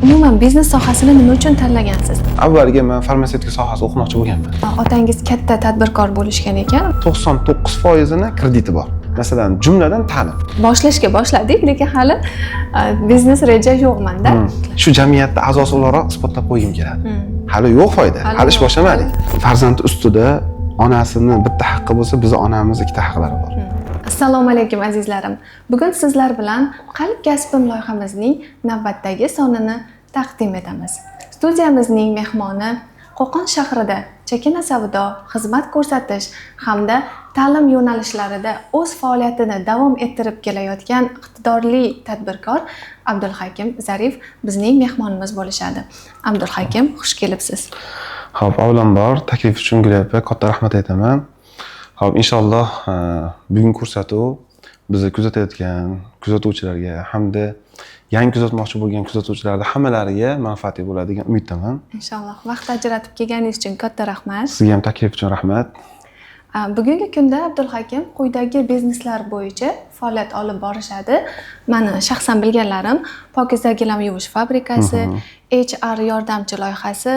Umuman biznes sohasini nima uchun tanlagansiz? Avvaliga men farmatsevtika sohasida o'qimoqchi bo'lganman. Otangiz katta tadbirkor bo'lishgan ekan. 99%ni krediti bor. Masalan, jumladan ta'lim. Boshlashga boshladik, lekin hali biznes reja yo'qmanda. Shu jamiyatda a'zosi o'laroq isbotlab qo'ygim keladi. Hali yo'q foyda. Hali ish boshlamadik. Farzand ustida onasini bitta haqqi bo'lsa, bizning onamiz ikkita haqlari bor. Assalomu alaykum azizlarim. Bugun sizlar bilan Qalb kasbim loyihamizning navbatdagi sonini taqdim etamiz. Studiyamizning mehmoni Qo'qon shahrida chakana savdo, xizmat ko'rsatish hamda ta'lim yo'nalishlarida o'z faoliyatini davom ettirib kelayotgan iqtidorli tadbirkor Abdulhakim Zarif bizning mehmonimiz bo'lishadi. Abdulhakim, xush kelibsiz. Xo'p, avvalambor taklif uchun Gul opa katta rahmat aytaman. Xo'p, inshaalloh bugungi ko'rsatuv bizni kuzatayotgan kuzatuvchilarga hamda yangi kuzatmoqchi bo'lgan kuzatuvchilarga hammalariga manfaatli bo'ladi degan umiddaman. Inshaalloh. Vaqt ajratib kelganingiz uchun katta rahmat. Sizga ham taklif uchun rahmat. Bugungi kunda Abdulhakim quyidagi bizneslar bo'yicha faoliyat olib borishadi. Meni shaxsan bilganlarim Pokiza gilam yuvish fabrikasi, HR yordamchi loyihasi,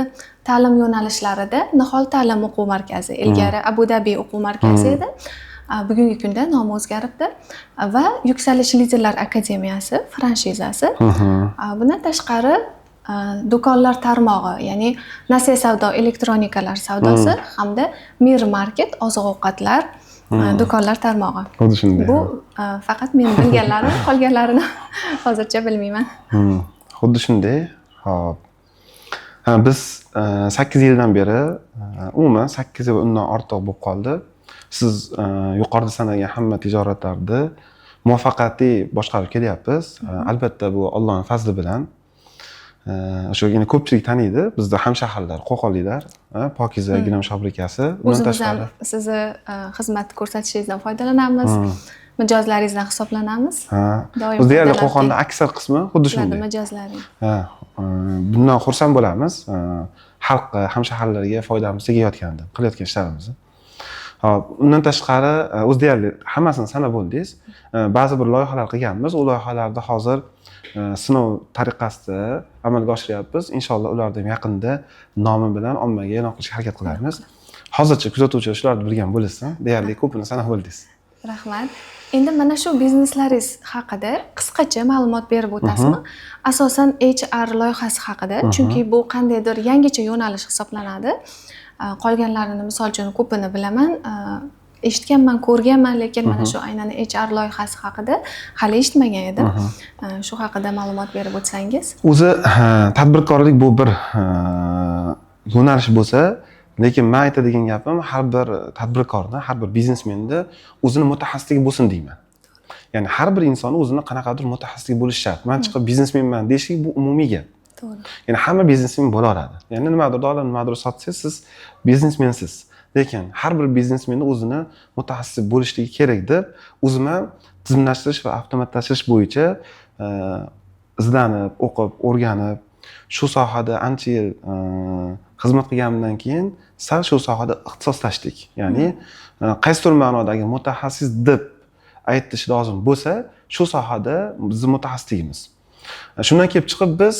ta'lim yo'nalishlarida Nihol ta'lim o'quv markazi, ilgari Abu Dhabi o'quv markazi edi. Bugungi kunda nomi o'zgaribdi va Yuksalish liderlar akademiyasi franshizasi. Bundan tashqari do'konlar tarmog'i, ya'ni Nasiya savdo elektronikalar savdosi hamda Mir market oziq-ovqatlar do'konlar tarmog'i. Xuddi shunday. Bu faqat men bilganlarim, qolganlarini hozircha bilmayman. Xuddi shunday. Xo'p. Biz 8 yildan beri, umuman 8 va undan ortiq bo'lib qoldi. Siz yuqorida sanagan hamma tijoratlarni muvaffaqiyatli boshqarib kelyapmiz. Albatta bu Allohning fazli bilan. O'shagina ko'pchilik taniydi. Bizda hamshaharlar, qo'qonliklar, Pokiza gilam fabrikasi, undan tashqari sizni xizmat ko'rsatishingizdan foydalanamiz. Mijozlaringizdan hisoblanamiz. Biz deyarli Qo'qonda aksar qismi xuddi shunday. Mijozlaring. Bundan xursand bo'lamiz. Xalqqa, hamshaharlarga foydamiz tegayotganda qilayotgan ishlarimizni. Hop, undan tashqari o'z deyarli hammasini sanab bo'ldingiz. Ba'zi bir loyihalar qilganmiz. U loyihalarda hozir sinov tariqasida amalga oshiryapmiz. Inshaalloh ularni yaqinda nomi bilan ommaga e'lon qilishga harakat qilamiz. Hozircha kuzatuvchilar shularni bilgan bo'lsa, deyarli ko'pini sanab bo'ldingiz. Rahmat. Endi mana shu bizneslaringiz haqida qisqacha ma'lumot berib o'tasizmi? Asosan HR loyihasi haqida, chunki bu qandaydir yangicha yo'nalish hisoblanadi. Qolganlarini misol uchun ko'pini bilaman, eshitganman, ko'rganman, lekin mana shu aynan HR loyihasi haqida hali eshitmagan edim. Shu haqida ma'lumot berib o'tsangiz. O'zi tadbirkorlik bu bir yo'nalish bo'lsa, lekin men aytadigan gapim har bir tadbirkorni, har bir biznesmenni o'zini mutaxassisligi bo'lsin deyman. Ya'ni har bir inson o'zini qanaqadir mutaxassisligi bo'lishi shart. Men chiqib biznesmenman deyishlik bu umumiy gap. To'g'ri. Ya'ni hamma biznesmen bo'la oladi. Ya'ni nimadir dollar, nimadir sotsangiz siz biznesmensiz. Lekin har bir biznesmenni o'zini mutaxassis bo'lishligi kerak deb o'zim ham tizimlashtirish va avtomatlashtirish bo'yicha izlanib, o'qib, o'rganib, shu sohada ancha yil xizmat qilganimdan keyin sal shu sohada ixtisoslashdik. Ya'ni qaysidir ma'nodagi mutaxassis deb aytish lozim bo'lsa, shu sohada bizning mutaxassisligimiz. Shundan kelib chiqib biz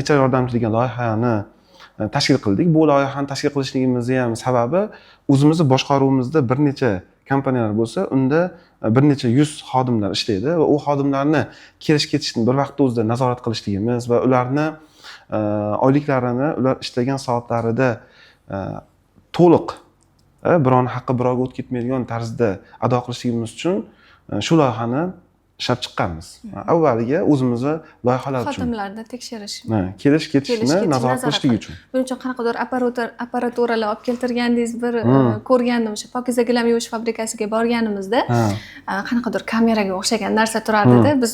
HR yordamchi degan loyihani tashkil qildik. Bu loyihani tashkil qilishligimizning ham sababi o'zimizni boshqaruvimizda bir necha kompaniyalar bo'lsa, unda bir necha 100 xodimlar ishlaydi va u xodimlarni kelish-ketishni bir vaqtda o'zida nazorat qilishligimiz va ularni oyliklarini ular ishlagan soatlarida to'liq birovning haqqi birovga o'tib ketmaydigan tarzda ado qilishligimiz uchun shu loyihani ishlab chiqqanmiz. Avvaliga o'zimizni loyihalar uchun. Xodimlarni tekshirish. Kelish-ketishni nazorat qilishlik uchun. Buning uchun qanaqadir apparaturalar olib keltirgandingiz, bir ko'rgandim o'sha Pokiza gilam yuvish fabrikasiga borganimizda, qanaqadir kameraga o'xshagan narsa turardi-da, biz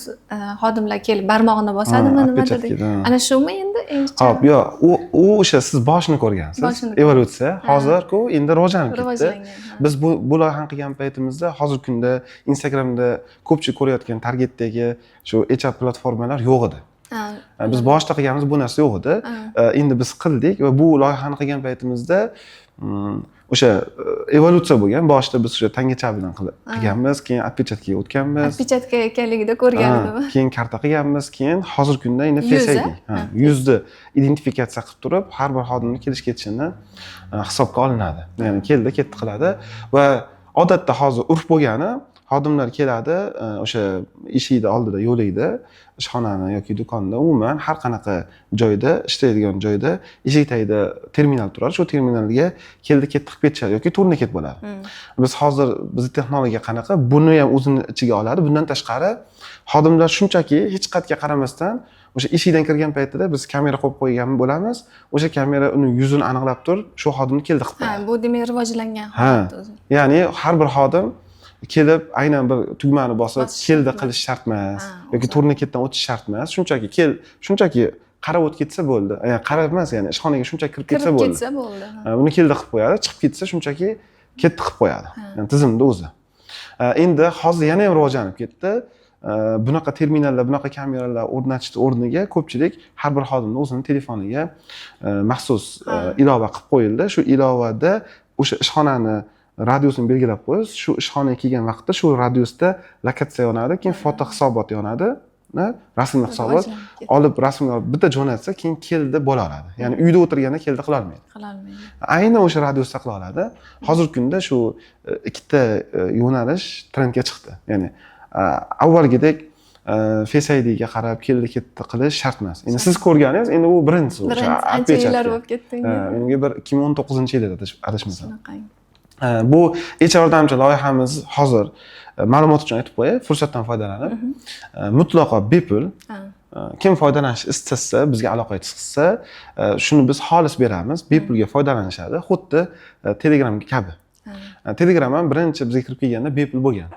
xodimlar kelib barmog'ini bosadimi, nima dedik. Ana shumi endi Xo'p, yo'q, u o'sha siz boshini ko'rgansiz. Evolutsiya. Hozir-ku endi rivojlanib ketdi. Biz bu loyihani qilgan paytimizda hozirgi kunda Instagramda ko'pchilik ko'rayotgan targetdagi shu HR platformalar yo'q edi. Biz boshida qilganimiz bu narsa yo'q edi. Endi biz qildik va bu loyihani qilgan paytimizda o'sha evolyutsiya bo'lgan. Boshida biz o'sha tangacha bilan qilganmiz, keyin отпечаткаga o'tganmiz. Отпечатка ekanligida ko'rgan edimmi? Keyin karta qilganmiz, keyin hozirgi kunda endi Face ID, yuzni identifikatsiya qilib turib, har bir xodimning kelish ketishini hisobga olinadi. Ya'ni keldi, ketdi qiladi va odatda hozir urf bo'lgani xodimlar keladi, o'sha eshikni oldida yo'laydi, ishxonani yoki do'konni, umuman har qanaqa joyda, ishlaydigan joyda eshik tagida terminal turadi. Shu terminalga keldi, ketdi qilib ketishadi yoki turniket bo'ladi. Biz hozir bizning texnologiya qanaqa, buni ham o'zini ichiga oladi. Bundan tashqari xodimlar shunchaki hech qayerga qaramasdan o'sha eshikdan kirgan paytida biz kamera qo'yib qo'ygan bo'lamiz. O'sha kamera uni yuzini aniqlab turib, shu xodimni keldi qilib qo'yadi. Bu demak rivojlangan holat o'zi. Ya'ni har bir xodim kelib aynan bir tugmani bosib keldi qilish shart emas yoki turniketdan o'tish shart emas. Shunchaki qarab o'tib ketsa bo'ldi. Ya'ni qarab emas, ya'ni ishxonaga shunchaki kirib ketsa bo'ldi. Uni keldi qilib qo'yadi, chiqib ketsa shunchaki ketdi qilib qo'yadi. Ya'ni tizimda o'zi. Endi hozir yana ham rivojlanib ketdi. Bunaqa terminallar, bunaqa kameralar o'rnatishni o'rniga ko'pchilik har bir xodimning o'zining telefoniga maxsus ilova qilib qo'yildi. Shu ilovada o'sha ishxonani radiusini belgilab qo'yasiz. Shu ishxonaga kelgan vaqtda shu radiusda lokatsiya yonadi, keyin foto hisobot yonadi, rasmli hisobot olib rasmga olib bitta jo'natsa, keyin keldi bo'la oladi. Ya'ni uyda o'tirganda keldi qila olmaydi. Aynan o'sha radiusda qila oladi. Hozirgi kunda shu ikkita yo'nalish trendga chiqdi. Ya'ni avvalgidek Face ID ga qarab keldi ketdi qilish shart emas. Endi siz ko'rganingiz, endi u birinchisi o'sha anchalar bo'lib ketdi. Menga bir 2019-yilda adashmasam. Bu yordamchi loyihamiz hozir ma'lumot uchun aytib qo'yay, fursatdan foydalanib mutlaqo bepul. Kim foydalanishni istasa, bizga aloqa qilsa, shuni biz xolis beramiz, bepulga foydalanishadi, xuddi Telegram kabi. Telegram ham birinchi bizga kirib kelganda bepul bo'lgan.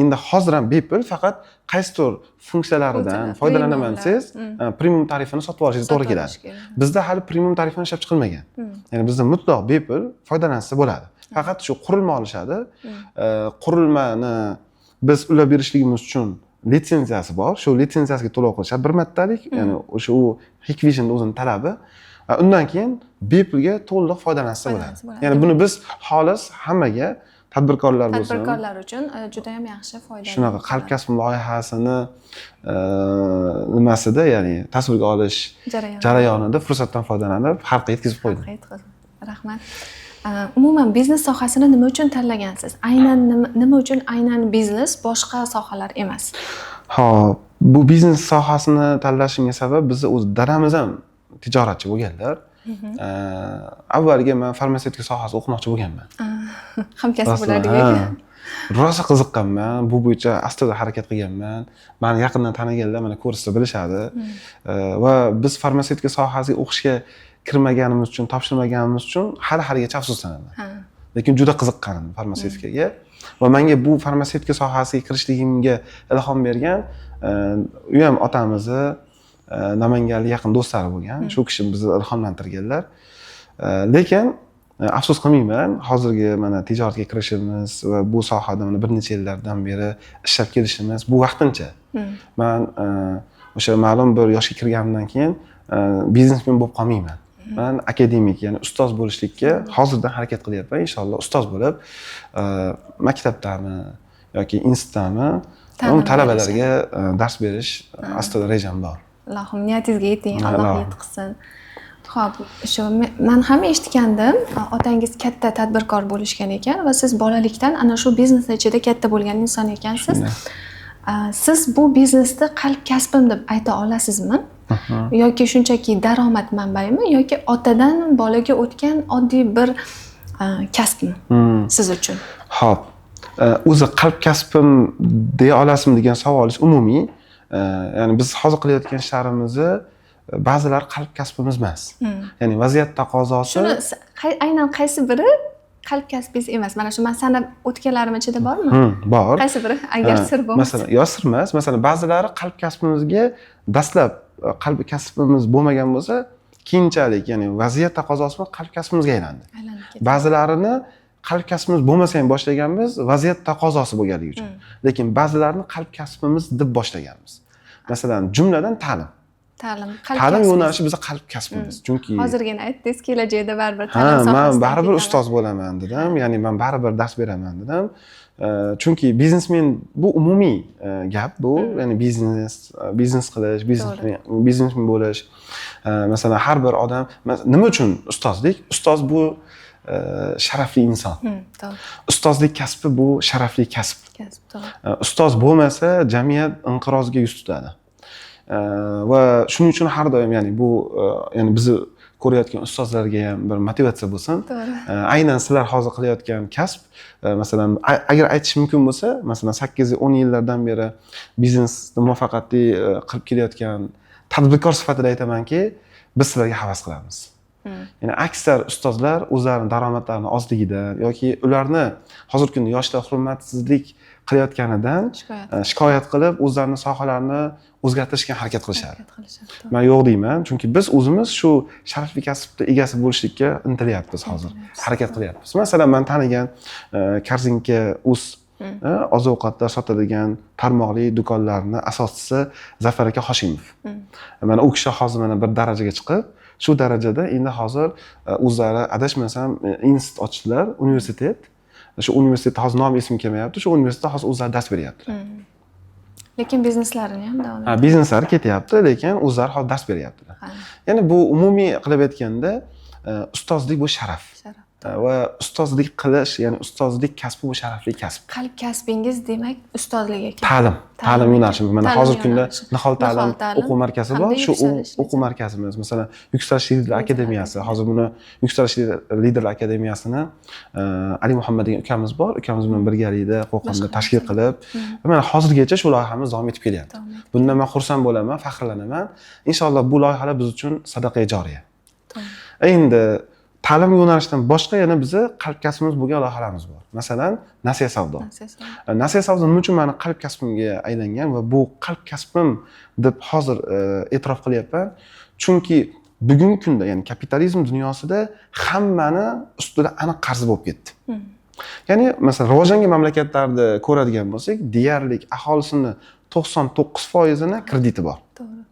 Endi hozir ham bepul, faqat qaysidir funksiyalaridan foydalanaman desangiz, premium tarifini sotib olishingiz to'g'ri keladi. Bizda hali premium tarifini ishlab chiqilmagan. Ya'ni bizda mutlaq bepul foydalansa bo'ladi. Faqat shu qurilma olishadi. Qurilmani biz ulab berishligimiz uchun litsenziyasi bor. Shu litsenziyasiga to'lov qilishadi bir martalik, ya'ni o'sha u Hikvision o'zining talabi. Undan keyin bepulga to'liq foydalansa bo'ladi. Ya'ni buni biz xolis hammaga tadbirkorlar bo'lsin. Tadbirkorlar uchun juda ham yaxshi foydali. Shunaqa qalb kasb loyihasini nimasida, ya'ni tasvirga olish jarayonida fursatdan foydalanib xalqqa yetkazib qo'ydim. Rahmat. Umuman biznes sohasini nima uchun tanlagansiz? Aynan nima uchun aynan biznes, boshqa sohalar emas? Xo'p, bu biznes sohasini tanlashimga sabab bizni o'z dadamiz ham tijoratchi bo'lganlar. Avvaliga men farmatsevtika sohasida o'qimoqchi bo'lganman. Hamkasb bo'ladigan. Rosa qiziqqanman, bu bo'yicha astoydil harakat qilganman. Meni yaqindan taniganlar mana ko'rsa bilishadi. Va biz farmatsevtika sohasiga o'qishga kirmaganimiz uchun, topshirmaganimiz uchun hali-haligacha afsuslanaman. Lekin juda qiziqqanim farmatsevtikaga va menga bu farmatsevtika sohasiga kirishligimga ilhom bergan u ham otamizni Namanganlik yaqin do'stlari bo'lgan. Shu kishi bizni ilhomlantirganlar. Lekin afsus qilmayman, hozirgi mana tijoratga kirishimiz va bu sohada mana bir necha yillardan beri ishlab kelishimiz bu vaqtincha. Men o'sha ma'lum bir yoshga kirganimdan keyin biznesmen bo'lib qolmayman. Men akademik, ya'ni ustoz bo'lishlikka hozirdan harakat qilyapman. Inshaalloh ustoz bo'lib, maktabdami yoki institutdami talabalarga dars berish aslida rejam bor. Allohim niyatingizga yeting, Alloh yetqizsin. Xo'p, shu men ham eshitgandim, otangiz katta tadbirkor bo'lishgan ekan va siz bolalikdan ana shu biznes ichida katta bo'lgan inson ekansiz. Siz bu biznesni qalb kasbim deb ayta olasizmi? Yoki shunchaki daromad manbaimi yoki otadan bolaga o'tgan oddiy bir kasbmi siz uchun? Xo'p, o'zi qalb kasbim deya olasizmi degan savolingiz umumiy. Ya'ni biz hozir qilayotgan ishlarimizni ba'zilar qalb kasbimiz emas. Ya'ni vaziyat taqozosi. Shuni aynan qaysi biri qalb kasbingiz emas? Mana shu men sanab o'tganlarim ichida bormi? Bor. Qaysi biri agar sir bo'lmasa? Masalan, yo sir emas. Masalan, ba'zilari qalb kasbimizga dastlab qalb kasbimiz bo'lmagan bo'lsa, keyinchalik, ya'ni vaziyat taqozosi bilan qalb kasbimizga aylandi. Ba'zilarini qalb kasbimiz bo'lmasa ham boshlaganmiz, vaziyat taqozosi bo'lganligi uchun. Lekin ba'zilarini qalb kasbimiz deb boshlaganmiz. Masalan, jumladan ta'lim. Ta'lim ta'lim yo'nalishi biza qalb kasbimiz. Chunki hozirgina aytdingiz, kelajakda baribir ha, ta'lim men sohasida baribir ketaman. ustoz bo'laman dedim. Ya'ni men baribir dars beraman dedim. Chunki biznesmen bu umumiy gap bu. Ya'ni biznes qilish, biznesmen bo'lish. Masalan, har bir odam nima uchun ustozlik? Ustoz bu sharafli inson. To'g'ri. Ustozlik kasbi bu sharafli kasb. Kasb, to'g'ri. Ustoz bo'lmasa, jamiyat inqirozga yuz tutadi. Va shuning uchun har doim ya'ni bu ya'ni bizni ko'rayotgan ustozlarga ham bir motivatsiya bo'lsin. To'g'ri. Aynan sizlar hozir qilayotgan kasb, masalan, agar aytish mumkin bo'lsa, masalan 8-10 yillardan beri biznesni muvaffaqiyatli qilib kelayotgan tadbirkor sifatida aytamanki, biz sizlarga havas qilamiz. Ya'ni aksar ustozlar o'zlarining daromadlarining ozligidan yoki ularni hozirgi kunda yoshlar hurmatsizlik qilayotganidan shikoyat qilib, o'zlarining sohalarini o'zgartirishga harakat qilishadi. Men yo'q deyman, chunki biz o'zimiz shu sharafli kasbda egasi bo'lishlikka intilyapmiz hozir. Harakat qilyapmiz. Masalan, men tanigan Korzinka.uz oziq-ovqatlar sotadigan tarmoqli do'konlarning asoschisi Zafar aka Hoshimov. Mana u kishi hozir mana bir darajaga chiqib, shu darajada endi hozir o'zlari adashmasam institut ochdilar, universitet. Shu universitetda hozir nomi esimga kelmayapti. Shu universitetda hozir o'zlari dars beryaptilar. Lekin bizneslarini ham davom ettiradi. Bizneslari ketyapti, lekin o'zlari hozir dars beryaptilar. Ya'ni bu umumiy qilib aytganda ustozlik bu sharaf. Va ustozlik qilish, ya'ni ustozlik kasbi bu sharafli kasb. Qalb kasbingiz demak ustozlik ekan. Ta'lim yo'nalishi. Mana hozirgi kunda Nihol ta'lim o'quv markazi bor. Shu o'quv markazimiz, masalan, Yuksalish liderlar akademiyasi. Hozir buni Yuksalish liderlar akademiyasini Ali Muhammad degan ukamiz bor. Ukamiz bilan birgalikda Qo'qonda tashkil qilib, mana hozirgacha shu loyihamiz davom etib kelyapti. Bundan men xursand bo'laman, faxrlanaman. Inshaalloh bu loyihalar biz uchun sadaqa joriya. Endi ta'lim yo'nalishidan boshqa yana bizni qalb kasbimiz bo'lgan loyihalarimiz bor. Masalan, nasiya savdo. Nasiya savdo nima uchun meni qalb kasbimga aylangan va bu qalb kasbim deb hozir e'tirof qilyapman. Chunki bugungi kunda, ya'ni kapitalizm dunyosida hammani ustida aniq qarz bo'lib ketdi. Ya'ni masalan, rivojlangan mamlakatlarda ko'radigan bo'lsak, deyarli aholisini 99%ni krediti bor. To'g'ri.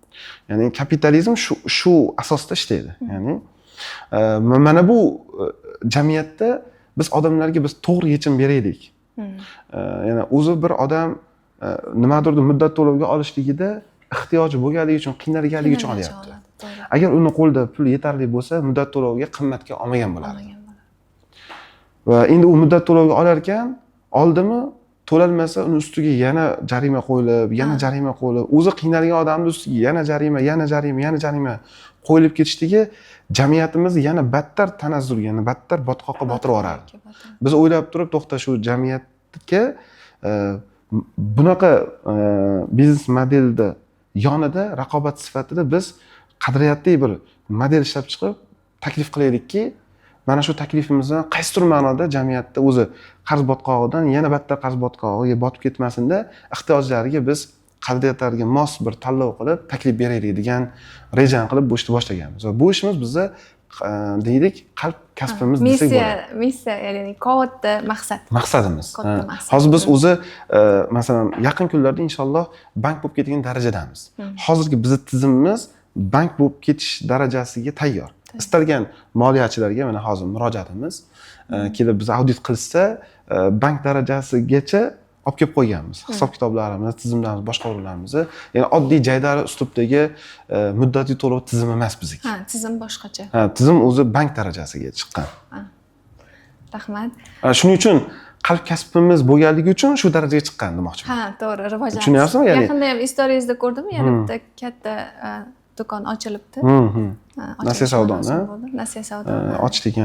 Ya'ni kapitalizm shu asosda ishlaydi. Ya'ni mana bu jamiyatda biz odamlarga to'g'ri yechim beraylik. Ya'ni o'zi bir odam nimadirdir muddat to'lovga olishligida ehtiyoji bo'lganligi uchun, qiynalganligi uchun olyapti. Agar uni qo'lida pul yetarli bo'lsa, muddat to'lovga qimmatga olmagan bo'lardi. Va endi u muddat to'lovga olar ekan, oldimi to'lanmasa uni ustiga yana jarima qo'yilib, yana jarima qo'yilib, o'zi qiynalgan odamning ustiga yana jarima qo'yilib ketishligi jamiyatimizni yana battar tanazzulga, yana battar botqoqqa botirib yuboradi. Biz o'ylab turib, to'xta shu jamiyatga bunaqa biznes modelda yonida raqobat sifatida biz qadriyatli bir model ishlab chiqib taklif qilaylikki, mana shu taklifimizni qaysidir ma'noda jamiyatda o'zi qarz botqog'idan yana battar qarz botqog'iga botib ketmasinda, ehtiyojlariga biz qadriyatlariga mos bir tanlov qilib taklif beraylik degan rejani qilib bu ishni boshlaganmiz. Va bu ishimiz bizni deylik qalb kasbimiz desak bo'ladi. Missiya, ya'ni katta maqsadimiz. Hozir biz o'zi masalan yaqin kunlarda inshaalloh bank bo'lib ketgan darajadamiz. Hozirgi bizning tizimimiz bank bo'lib ketish darajasiga tayyor. Istalgan moliyachilarga mana hozir murojaatimiz kelib biz audit qilsa, bank darajasigacha olib kelib qo'yganmiz. Hisob kitoblarimiz, tizimlarimiz, boshqaruvlarimizni, ya'ni oddiy jaydari uslubdagi muddatli to'lov tizimi emas bizniki. Tizim boshqacha. Tizim o'zi bank darajasiga chiqqan. Rahmat. Shuning uchun qalb kasbimiz bo'lganligi uchun shu darajaga chiqqan demoqchiman. To'g'ri, rivojlanish. Tushunyapsizmi? Ya'ni yaqinda ham storyingizda ko'rdim, yana bitta katta do'kon ochilibdi. Nasiya savdoni. Nasiya savdo. Ochdik.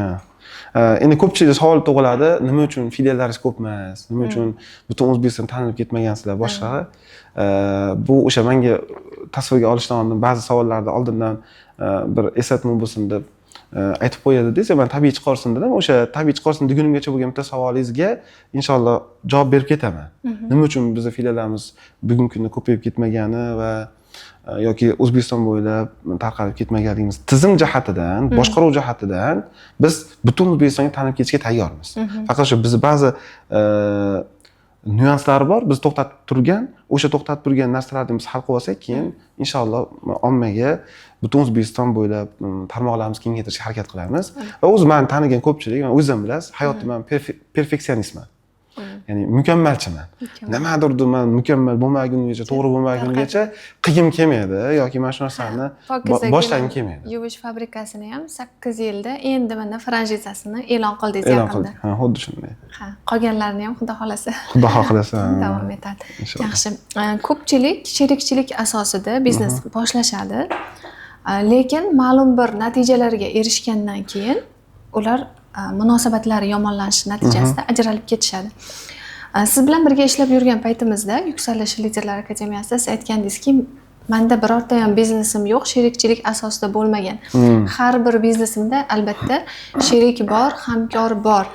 Endi ko'pchilik savol tug'iladi, nima uchun filiallaringiz ko'p emas? Nima uchun butun O'zbekiston tanilib ketmagansizlar boshqa? Bu o'sha menga tasvirga olishdan oldin ba'zi savollarni oldindan bir eslatma bo'lsin deb aytib qo'yadi desa, men tabiiy chiqarsin dedim. O'sha tabiiy chiqarsin degunimgacha bo'lgan bitta savolingizga inshaalloh javob berib ketaman. Nima uchun bizning filiallarimiz bugungi kunda ko'payib ketmagani va yoki O'zbekiston bo'ylab tarqalib ketmaganligimiz tizim jihatidan, boshqaruv jihatidan biz butun O'zbekistonga tanib ketishga tayyormiz. Faqat o'sha biz ba'zi nyuanslari bor. Biz to'xtatib turgan, o'sha to'xtatib turgan narsalarni biz hal qilib olsak, keyin inshaalloh ommaga butun O'zbekiston bo'ylab tarmoqlarimizni kengaytirishga harakat qilamiz. Va o'zi meni tanigan ko'pchilik, o'zim bilasiz, hayotda men perfeksionistman. Ya'ni mukammalchiman. Nimadirdir men mukammal bo'lmagunigacha, to'g'ri bo'lmagunigacha qiyim kelmaydi yoki mana shu narsani boshlagim kelmaydi. Yuvish fabrikasini ham 8 yilda endi mana franshizasini e'lon qildingiz yaqinda. Ha, xuddi shunday. Ha, qolganlarini ham xudo xolasa Xudo xohlasa davom etadi. Yaxshi. Ko'pchilik sherikchilik asosida biznes boshlashadi. Lekin ma'lum bir natijalarga erishgandan keyin ular munosabatlari yomonlanishi natijasida ajralib ketishadi. Siz bilan birga ishlab yurgan paytimizda Yuksalish Liderlar Akademiyasida siz aytgandingizki, menda birorta ham biznesim yo'q, sherikchilik asosida bo'lmagan. Har bir biznesimda albatta sherik bor, hamkor bor.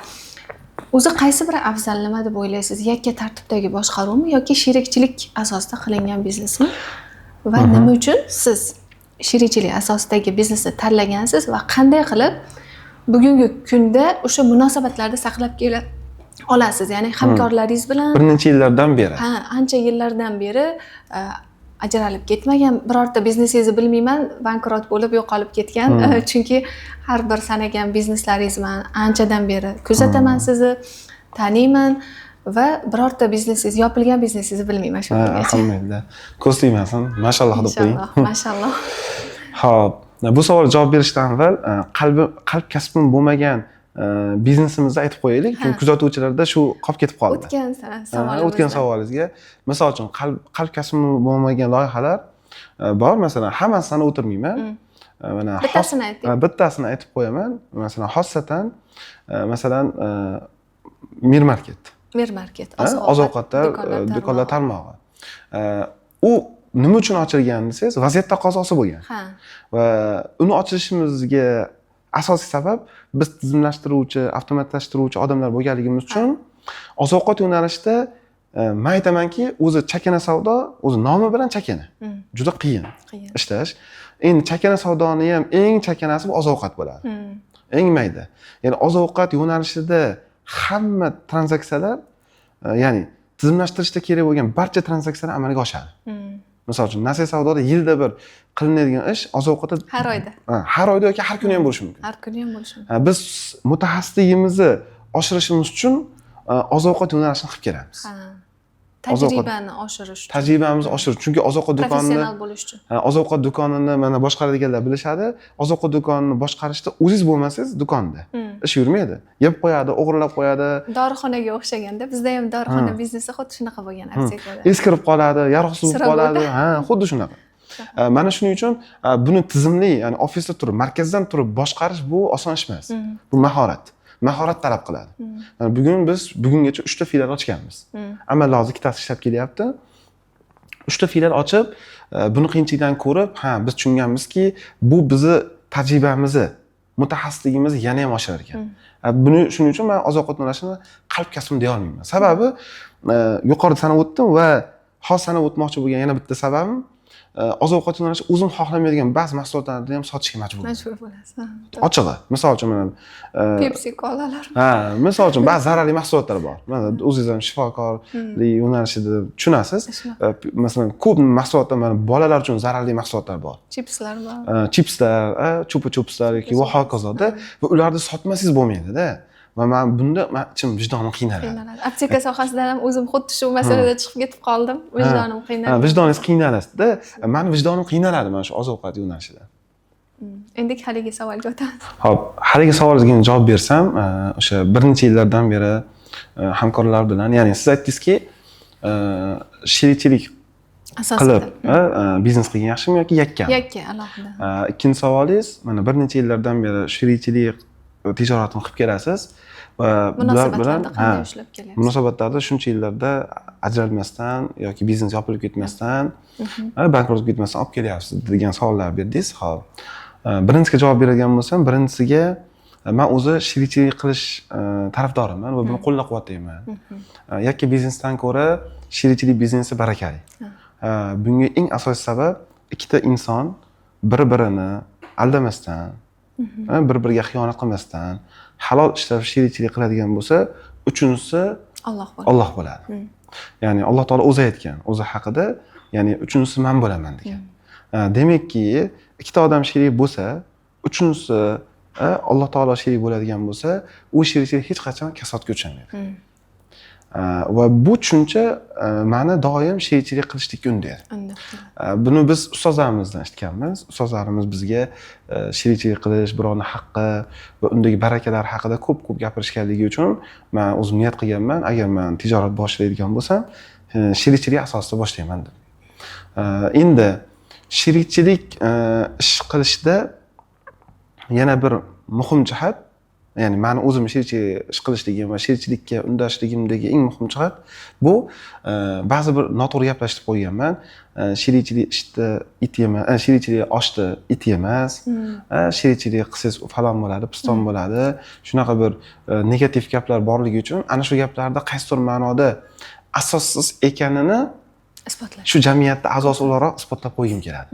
O'zi qaysi biri afzal, nima deb o'ylaysiz? Yakka tartibdagi boshqaruvmi yoki sherikchilik asosida qilingan biznesmi? Va nima uchun siz sherikchilik asosidagi biznesni tanlagansiz va qanday qilib bugungi kunda o'sha munosabatlarni saqlab kela olasiz? Ya'ni hamkorlaringiz bilan bir necha yillardan beri. Ha, ancha yillardan beri ajralib ketmagan birorta biznesingizni bilmayman, bankrot bo'lib yo'qolib ketgan. Chunki har bir sanagan bizneslaringizni men anchadan beri kuzataman sizni, taniyman va birorta biznesingiz, yopilgan biznesingizni bilmayman shu kungacha. Alhamdulillah. Ko'z tegmasin. Mashalloh deb qo'ying. Mashalloh. Xo'p, bu savolga javob berishdan avval qalb kasbim bo'lmagan biznesimizni aytib qo'yaylik, chunki kuzatuvchilarda shu qolib ketib qoldi. O'tgan savolingizga, misol uchun qalb kasbim bo'lmagan loyihalar bor. Masalan, hammasini sanab o'tirmayman. Mana bittasini ayting. Bittasini aytib qo'yaman. Masalan, xossatan masalan Mir Market. Mir Market, oziq-ovqatlar do'konlar tarmog'i. U nima uchun ochilgan desangiz, vaziyat taqozosi bo'lgan. Ha. Va uni ochishimizga asosiy sabab biz tizimlashtiruvchi, avtomatlashtiruvchi odamlar bo'lganligimiz uchun oziq-ovqat yo'nalishida men aytamanki, o'zi chakana savdo, o'zi nomi bilan chakana. Juda qiyin ishlash. Endi chakana savdoni ham eng chakanasi bu oziq-ovqat bo'ladi. Eng mayda. Ya'ni oziq-ovqat yo'nalishida hamma tranzaksiyalar, ya'ni tizimlashtirishda kerak bo'lgan barcha tranzaksiyalar amalga oshadi. Misol uchun, nasiya savdoda yilda bir qilinadigan ish oziq-ovqatda har oyda yoki har kuni ham bo'lishi mumkin. Har kuni ham bo'lishi mumkin. Biz mutaxassisligimizni oshirishimiz uchun oziq-ovqat yo'nalishini qilib kelamiz. Tajribani oshirish uchun. Tajribamizni oshirish, chunki oziq-ovqat do'konini professional bo'lish uchun. Oziq-ovqat do'konini mana boshqaradiganlar bilishadi. Oziq-ovqat do'konini boshqarishda o'zingiz bo'lmasangiz do'konda ish yurmaydi. Yeb qo'yadi, o'g'irlab qo'yadi. Dorixonaga o'xshaganda, bizda ham dorixona biznesi xuddi shunaqa bo'lgan aptekada. Eskirib qoladi, yaroqsiz bo'lib qoladi. Ha, xuddi shunaqa. Mana shuning uchun buni tizimli, ya'ni ofisda turib, markazdan turib boshqarish bu oson ish emas. Bu mahorat talab qiladi. Biz bugungacha 3 ta filial ochganmiz. Amalda hozir 2 tasi ishlab kelyapti. 3 ta filial ochib, buni qiyinchilikdan ko'rib, biz tushunganmizki, bu bizni tajribamizni, mutaxassisligimizni yana ham oshirar ekan. Buni shuning uchun men oziq-ovqat yo'nalishini qalb kasbim deya olmayman. Sababi yuqorida sanab o'tdim va hozir sanab o'tmoqchi bo'lgan yana bitta sababim, oziq-ovqat yo'nalishi o'zim xohlamaydigan ba'zi mahsulotlarni ham sotishga majbur bo'lasiz. Ochig'i, misol uchun mana Pepsi Colalar. Misol uchun ba'zi zararli mahsulotlar bor. Mana o'zingiz ham shifokorlik yo'nalishida tushunasiz. Masalan, ko'p mahsulotlar, mana bolalar uchun zararli mahsulotlar bor. Chipslar bor. Chipslar, chupa-chupslar yoki va hokazoda va ularni sotmasangiz bo'lmaydi-da. Va men bunda ichim vijdonim qiynaladi. Apteka sohasidan ham o'zim xuddi shu masalada chiqib ketib qoldim. Vijdonim qiynaladi. Vijdoningiz qiynaladi-da. Meni vijdonim qiynaladi mana shu oziq-ovqat yo'nalishida. Endi haligi savolga o'tamiz. Xo'p, haligi savolingizga javob bersam, o'sha bir necha yillardan beri hamkorlar bilan, ya'ni siz aytdingizki, sherikchilik qilib biznes qilgan yaxshimi yoki yakkami? Yakka, alohida. Ikkinchi savolingiz, mana bir necha yillardan beri sherikchilik tijoratini qilib kelasiz va bular bilan qanday ishlab kelyapsiz? Munosabatlarda shuncha yillarda ajralmasdan yoki biznes yopilib ketmasdan, bankrot bo'lib ketmasdan olib kelyapsiz degan savollar berdingiz. Xo'p. Birinchisiga javob beradigan bo'lsam, birinchisiga men o'zi sherikchilik qilish tarafdoriman va buni qo'llab-quvvatlayman. Yakka biznesdan ko'ra sherikchilik biznesi barakali. Bunga eng asosiy sabab ikkita inson bir-birini aldamasdan, bir-biriga xiyonat qilmasdan halol ishlab sherikchilik qiladigan bo'lsa, uchinchisi Alloh bo'ladi. Alloh bo'ladi. Ya'ni Alloh taolo o'zi aytgan, o'zi haqida, ya'ni uchinchisi men bo'laman degan. Demakki, ikkita odam sherik bo'lsa, uchinchisi Alloh taolo sherik bo'ladigan bo'lsa, u sherikchilik hech qachon kasodga uchramaydi. Va bu tushuncha meni doim sherikchilik qilishlikka undaydi. Buni biz ustozlarimizdan eshitganmiz. Ustozlarimiz bizga sherikchilik qilish, birovning haqqi va undagi barakalar haqida ko'p gapirishganligi uchun men o'zim niyat qilganman, agar men tijorat boshlaydigan bo'lsam, sherikchilik asosida boshlayman deb. Endi sherikchilik ish qilishda yana bir muhim jihat, ya'ni meni o'zim sherikchilik ish qilishligim va sherikchilikka undashligimdagi eng muhim jihat bu ba'zi bir noto'g'ri gaplashib qo'yganman. Sherikchilik ishda it emas, sherikchilik oshda it emas. Sherikchilik qilsangiz falon bo'ladi, piston bo'ladi. Shunaqa bir negativ gaplar borligi uchun ana shu gaplarda qaysidir ma'noda asossiz ekanini isbotlash. Shu jamiyatda a'zosi o'laroq isbotlab qo'yim keladi.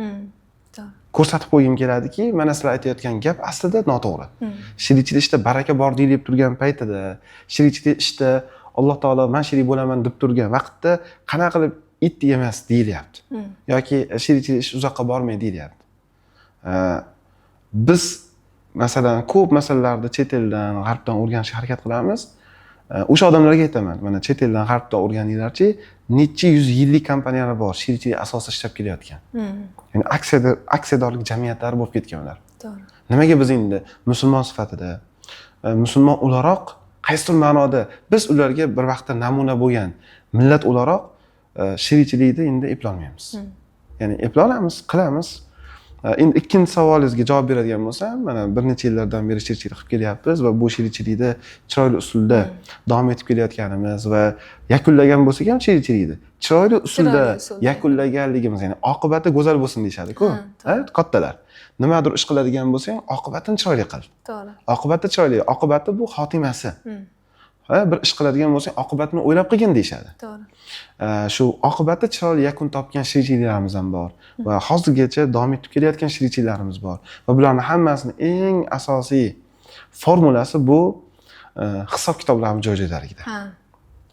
Ko'rsatib qo'yim keladiki, mana sizlar aytayotgan gap aslida noto'g'ri. Sherikchilik ishda baraka bor deyilib turgan paytida, sherikchilik ishda Alloh taolo men sherik bo'laman deb turgan vaqtda qanaqa qilib it emas deyilyapti. Yoki sherikchilik ish uzoqqa bormaydi deyilyapti. Biz masalan ko'p masalalarda chet eldan, g'arbdan o'rganishga harakat qilamiz. O'sha odamlarga aytaman, mana chet eldan, g'arbdan o'rganinglarchi, necha yuz yillik kompaniyalar bor, sherikchilik asosida ishlab kelayotgan. Ya'ni aksiyadorlik jamiyatlari bo'lib ketgan ular. To'g'ri. Nimaga biz endi musulmon sifatida, musulmon o'laroq qaysidir ma'noda biz ularga bir vaqtda namuna bo'lgan millat o'laroq sherikchilikni endi eplolmaymiz. Ya'ni eplolamiz, qilamiz. Endi ikkinchi savolingizga javob beradigan bo'lsam, mana bir necha yillardan beri sherikchilik qilib kelyapmiz va bu sherikchilikni chiroyli usulda davom etib kelayotganimiz va yakunlagan bo'lsak ham sherikchilikni chiroyli usulda yakunlaganligimiz, ya'ni oqibati go'zal bo'lsin deyshadi-ku, kattalar. Nimadir ish qiladigan bo'lsang, oqibatini chiroyli qil. To'g'ri. Oqibati chiroyli, oqibati bu xotimasi. Bir ish qiladigan bo'lsang, oqibatini o'ylab qilgin deyshadi. To'g'ri. Shu oqibati chiroyli yakun topgan sherikchiliklarimiz ham bor va hozirgacha davom etib kelayotgan sherikchiliklarimiz bor. Va bularning hammasini eng asosiy formulasi bu hisob kitoblarimiz joy-joylarida.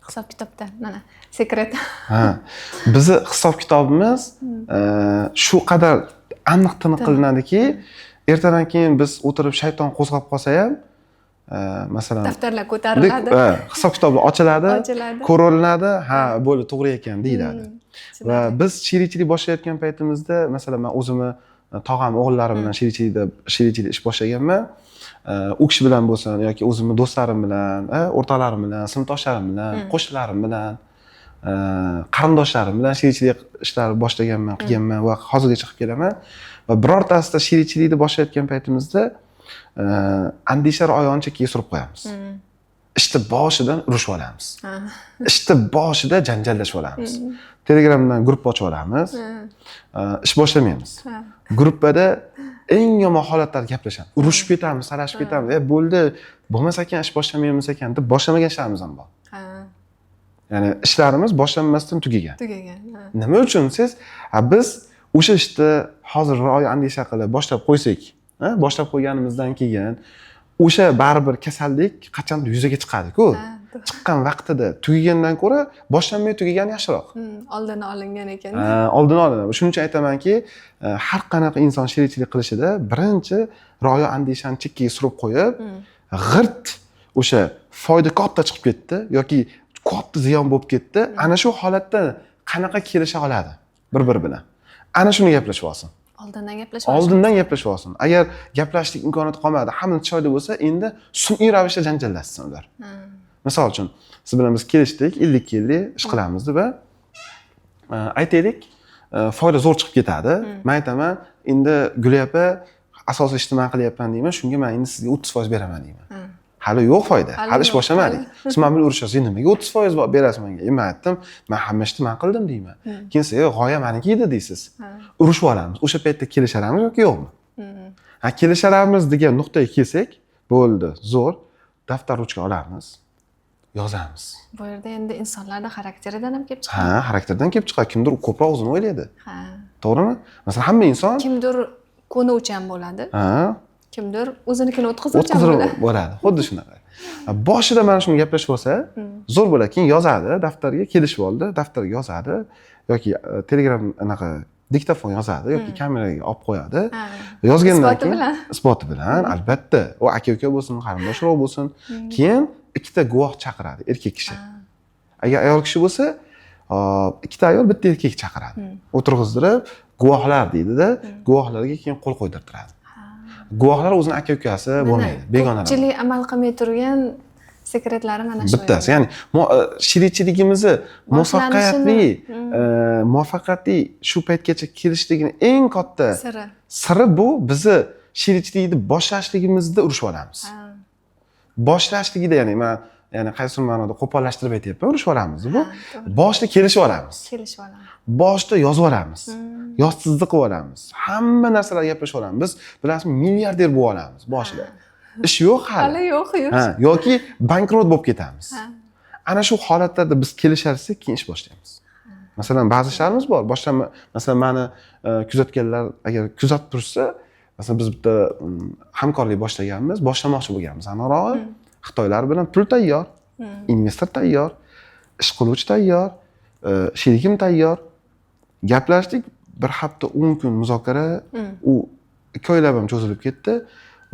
Hisob kitobda mana sekret. Bizi hisob kitobimiz shu qadar aniq tiniq qilinadiki, ertadan keyin biz o'tirib shayton qo'zg'ab qolsa ham, masalan, daftarlar ko'tariladi. Hisob kitoblar ochiladi, ko'riladi, bo'ldi, to'g'ri ekan deyiladi. Va biz sherikchilik boshlayotgan paytimizda, masalan, men o'zimni tog'am o'g'illari bilan sherikchilik ish boshlaganman. U kishi bilan bo'lsin yoki o'zimni do'stlarim bilan, o'rtoqlarim bilan, sinfdoshlarim bilan, qo'shnilarim bilan, qarindoshlarim bilan sherikchilik ishlari boshlaganman, qilganman va hozirgacha qilib kelaman. Va birortasida sherikchilikni boshlayotgan paytimizda andisha ra'yoni chekkaga surib qo'yamiz. Ishni boshidan urushib olamiz. Ishni boshida janjallashib olamiz. Telegramdan guruh ochib olamiz. Ish boshlamaymiz. Gruppada eng yomon holatlarda gaplashamiz. Urushib ketamiz, talashib ketamiz. Bo'ldi, bo'lmas ekan, ish boshlamaymiz ekan deb boshlamagan ishlarimiz ham bor. Ya'ni ishlarimiz boshlanmasdan tugagan. Nima uchun siz biz o'sha ishni hozir ra'y andisha qilib boshlab qo'ysak, boshlab qo'yganimizdan keyin o'sha baribir kasallik qachondir yuzaga chiqadi-ku. Chiqqan vaqtida tugagandan ko'ra boshlanmay tugagani yaxshiroq. Oldini olingan ekan. Oldini olinadi. Shuning uchun aytamanki, har qanaqa inson sherikchilik qilishida birinchi ra'y andishani chekkaga surib qo'yib, g'irt o'sha foyda katta chiqib ketdi yoki katta ziyon bo'lib ketdi. Ana shu holatda qanaqa kelisha oladi bir-biri bilan. Ana shuni gaplashib olsin. Oldindan gaplashib olsin. Agar gaplashishlik imkoniyati qolmadi, hamma chiroyli bo'lsa, endi sun'iy ravishda janjallashsin ular. Misol uchun, siz bilan biz kelishdik, 50 yillik ish qilamiz deb, aytaylik, foyda zo'r chiqib ketadi. Men aytaman, endi Gul opa asosiy ishni men qilyapman deyman, shunga men endi sizga 30% beraman deyman. Hali yo'q foyda, hali ish boshlamadik. Siz men bilan urushasiz, nimaga 30% berasiz menga? Men aytdim, men hamma ishni men qildim deyman. Keyin siz, g'oya meniki edi deysiz. Urushib olamiz. O'sha paytda kelisharamiz yoki yo'qmi? Kelisharamiz degan nuqtaga kelsak, bo'ldi, zo'r. Daftar ruchka olamiz, yozamiz. Bu yerda endi insonlarning xarakteridan ham kelib chiqadi. Xarakterdan kelib chiqadi. Kimdir ko'proq o'zini o'ylaydi. To'g'rimi? Masalan, hamma inson kimdir ko'nuvchan bo'ladi. kimdir o'zinikini o'tkazuvchi o'tkazib boradi, xuddi shunaqa. Boshida mana shuni gaplashib olsa, zo'r bo'ladi. Keyin yozadi, daftarga kelishib oldi, daftarga yozadi yoki Telegram anaqa diktafon yozadi yoki kameraga olib qo'yadi. Yozgandan keyin isboti bilan albatta, u aka-uka bo'lsin, qarindosh urug' bo'lsin, keyin ikkita guvoh chaqiradi, erkak kishi. Agar ayol kishi bo'lsa, ikkita ayol, bitta erkak chaqiradi. O'tirg'izdirib, guvohlar deydi-da, guvohlarga keyin qo'l qo'ydirtiradi. Guvohlar o'zining aka-ukasi bo'lmaydi, begonalar. Ko'pchilik amal qilmay turgan sekretlari mana shu. Bittasi, ya'ni sherikchiligimizni muvaffaqiyatli shu paytgacha kelishligini eng katta siri bu bizni sherikchilikni boshlashligimizda urushib olamiz. Boshlashligida, ya'ni men qaysi ma'noda qo'pollashtirib aytyapman, urushib olamiz bu. Boshda kelishib olamiz. Boshda yozib olamiz. Yozsizlik qilib olamiz. Hamma narsalarga gaplashib olamiz. Biz bilasizmi, milliarder bo'lib olamiz boshida. Ish yo'q hali. Hali yo'q. Yoki bankrot bo'lib ketamiz. Ana shu holatlarda biz kelisharsak, keyin ish boshlaymiz. Masalan, ba'zi ishlarimiz bor. Boshdan masalan meni kuzatganlar agar kuzatib tursa, masalan biz bitta hamkorlik boshlaganmiz, boshlamoqchi bo'lganmiz. Aniqrog'i Xitoylar bilan pul tayyor, investor tayyor, ish qiluvchi tayyor, sherigim tayyor. Gaplashdik, bir hafta 10 kun muzokara, u 2 oylab ham cho'zilib ketdi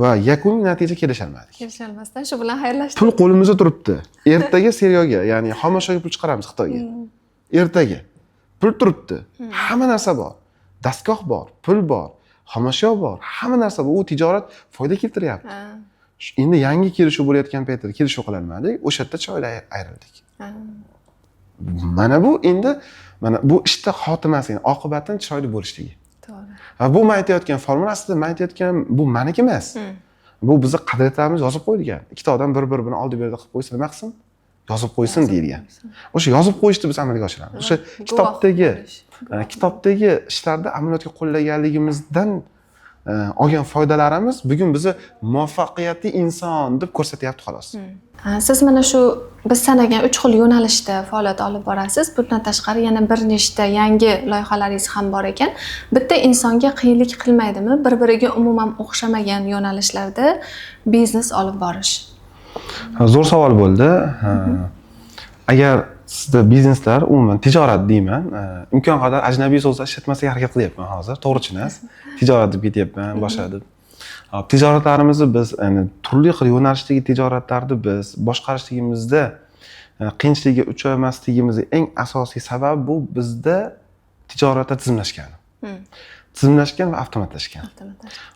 va yakuniy natija kelisholmadik. Kelisholmasdan shu bilan xayrlashdik. Pul qo'limizda turibdi. Ertaga seryoga, ya'ni xomashyoga pul chiqaramiz Xitoyga. Ertaga pul turibdi. Hamma narsa bor. Dastgoh bor, pul bor, xomashyo bor, hamma narsa bor. U tijorat foyda keltiryapti. Endi yangi kelishuv bo'layotgan paytda kelishuv qilolmadik, o'sha yerda chiroyli ayrildik. Mana bu endi bu ishda xotimasi, ya'ni oqibatdan chiroyli bo'lishligi. To'g'ri. Va bu men aytayotgan formula aslida men aytayotgan bu meniki emas. Bu bizni qadriyatlarimiz yozib qo'yilgan. Ikkita odam bir-birini oldi-berdi qilib qo'ysa nima qilsin? Yozib qo'ysin deyilgan. O'sha yozib qo'yishni biz amalga oshiramiz. O'sha kitobdagi ishlarda amaliyotga qo'llaganligimizdan olgan foydalarimiz bugun bizni muvaffaqiyatli inson deb ko'rsatyapti xolos. Siz mana shu biz sanagan 3 xil yo'nalishda faoliyat olib borasiz. Bundan tashqari yana bir nechta yangi loyihalaringiz ham bor ekan. Bitta insonga qiyinlik qilmaydimi bir-biriga umuman o'xshamagan yo'nalishlarda biznes olib borish? Zo'r savol bo'ldi. Agar sizda bizneslar, umuman tijorat deyman, imkon qadar ajnabiy so'zlar ishlatmasga harakat qilyapman hozir, to'g'ri-china. Tijorat deb ketyapman, boshqa deb. Tijoratlarimizni biz, ya'ni turli xil yo'nalishdagi tijoratlarni biz boshqarishligimizda qiyinchilikka uchramasligimizning eng asosiy sababi bu bizda tijoratda tizimlashgan. Tizimlashgan va avtomatlashgan.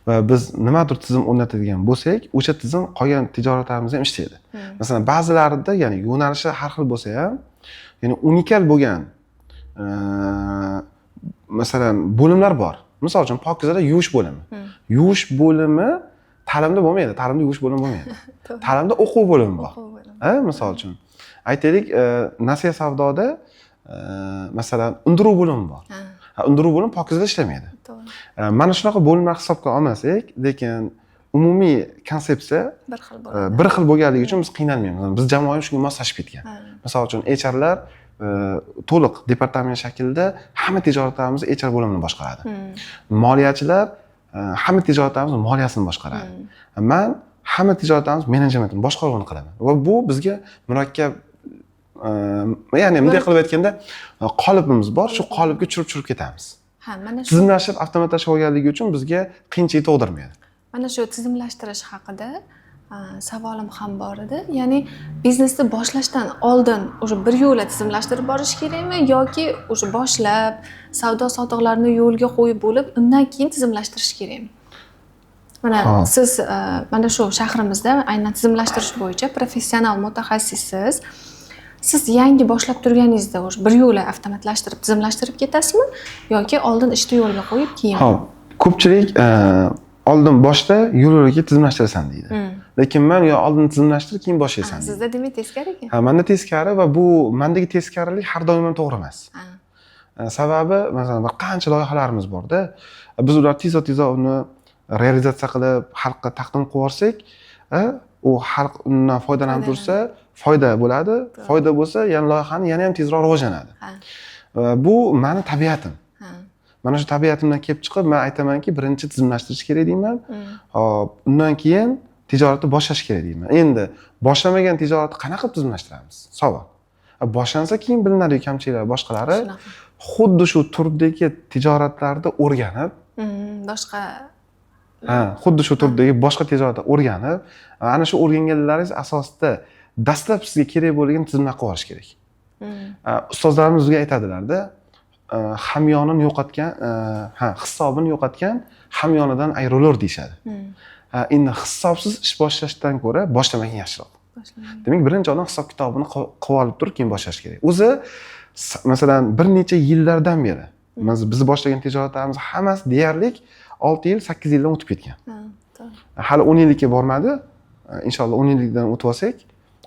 Va biz nimadir tizim o'rnatadigan bo'lsak, o'sha tizim qolgan tijoratlarimizda ham ishlaydi. Masalan, ba'zilarida, ya'ni yo'nalishi har xil bo'lsa ham, ya'ni unikal bo'lgan masalan bo'limlar bor. Misol uchun Pokizada yuvish bo'limi. Yuvish bo'limi ta'limda bo'lmaydi, ta'limda yuvish bo'limi bo'lmaydi. Ta'limda o'quv bo'limi bor. Misol uchun aytaylik, Nasiya savdoda masalan undiruv bo'limi bor. Undiruv bo'limi Pokizada ishlamaydi. Mana shunaqa bo'limlar hisobga olmasak, lekin umumiy konsepsiya bir xil bo'lganligi uchun biz qiynalmaymiz. Biz jamoa ham shunga moslashib ketgan. Misol uchun HRlar to'liq departament shaklida hamma tijoratlarimizni HR bo'limini boshqaradi. Moliyachilar hamma tijoratlarimizni moliyasini boshqaradi. Men hamma tijoratlarimiz menejementini boshqaruvini qilaman. Va bu bizga murakkab, ya'ni bunday qilib aytganda qolipimiz bor, shu qolipga churib ketamiz. Mana shu tizimlashib, avtomatlashib olganligi uchun bizga qiyinchilik tug'dirmaydi. Mana shu tizimlashtirish haqida savolim ham bor edi. Ya'ni biznesni boshlashdan oldin o'sha bir yo'la tizimlashtirib borish kerakmi yoki o'sha boshlab savdo sotiqlarni yo'lga qo'yib bo'lib, undan keyin tizimlashtirish kerakmi? Mana siz mana shu shahrimizda aynan tizimlashtirish bo'yicha professional mutaxassissiz. Siz yangi boshlab turganingizda o'sha bir yo'la avtomatlashtirib, tizimlashtirib ketasizmi yoki oldin ishni yo'lga qo'yib keyin? Ko'pchilik oldin boshda yo'l-yo'lga tizimlashtirasan deydi. Lekin men yo oldin tizimlashtirib, keyin boshlaysan deydi. Sizda demak teskari ekan. Menda teskari va bu mendagi teskarilik har doim ham to'g'ri emas. Sababi, masalan, bir qancha loyihalarimiz bor-da. Biz ular tez-tez uni realizatsiya qilib, xalqqa taqdim qilib yorsak, u xalq undan foydalanib tursa, foyda bo'ladi. Foyda bo'lsa, yana loyihani yana ham tezroq rivojlanadi. Bu meni tabiatim. mana shu tabiatimdan kelib chiqib men aytamanki, birinchi tizimlashtirish kerak deyman. Hop, undan keyin tijoratni boshlash kerak deyman. Endi boshlamagan tijoratni qanaqa qilib tizimlashtiramiz? Savol. Boshlansa keyin bilinadi kamchiliklar boshqalari. Xuddi shu turdagi tijoratlarni o'rganib, boshqa xuddi shu turdagi boshqa tijoratni o'rganib, ana shu o'rganganlaringiz asosida dastlab sizga kerak bo'lgan tizimlar qilib olish kerak. Ustozlarimiz bizga aytadilar-da, hamyonini yo'qotgan, hisobini yo'qotgan hamyonidan ayrilur deyshadi. Endi hisobsiz ish boshlashdan ko'ra boshlamagan yaxshiroq. Demak, birinchi odam hisob kitobini qilib olib turib keyin boshlash kerak. O'zi masalan bir necha yillardan beri biz boshlagan tijoratlarimiz hammasi deyarli 6 yil, 8 yildan o'tib ketgan. Hali 10 yillikka bormadi. Inshaalloh 10 yillikdan o'tib olsak,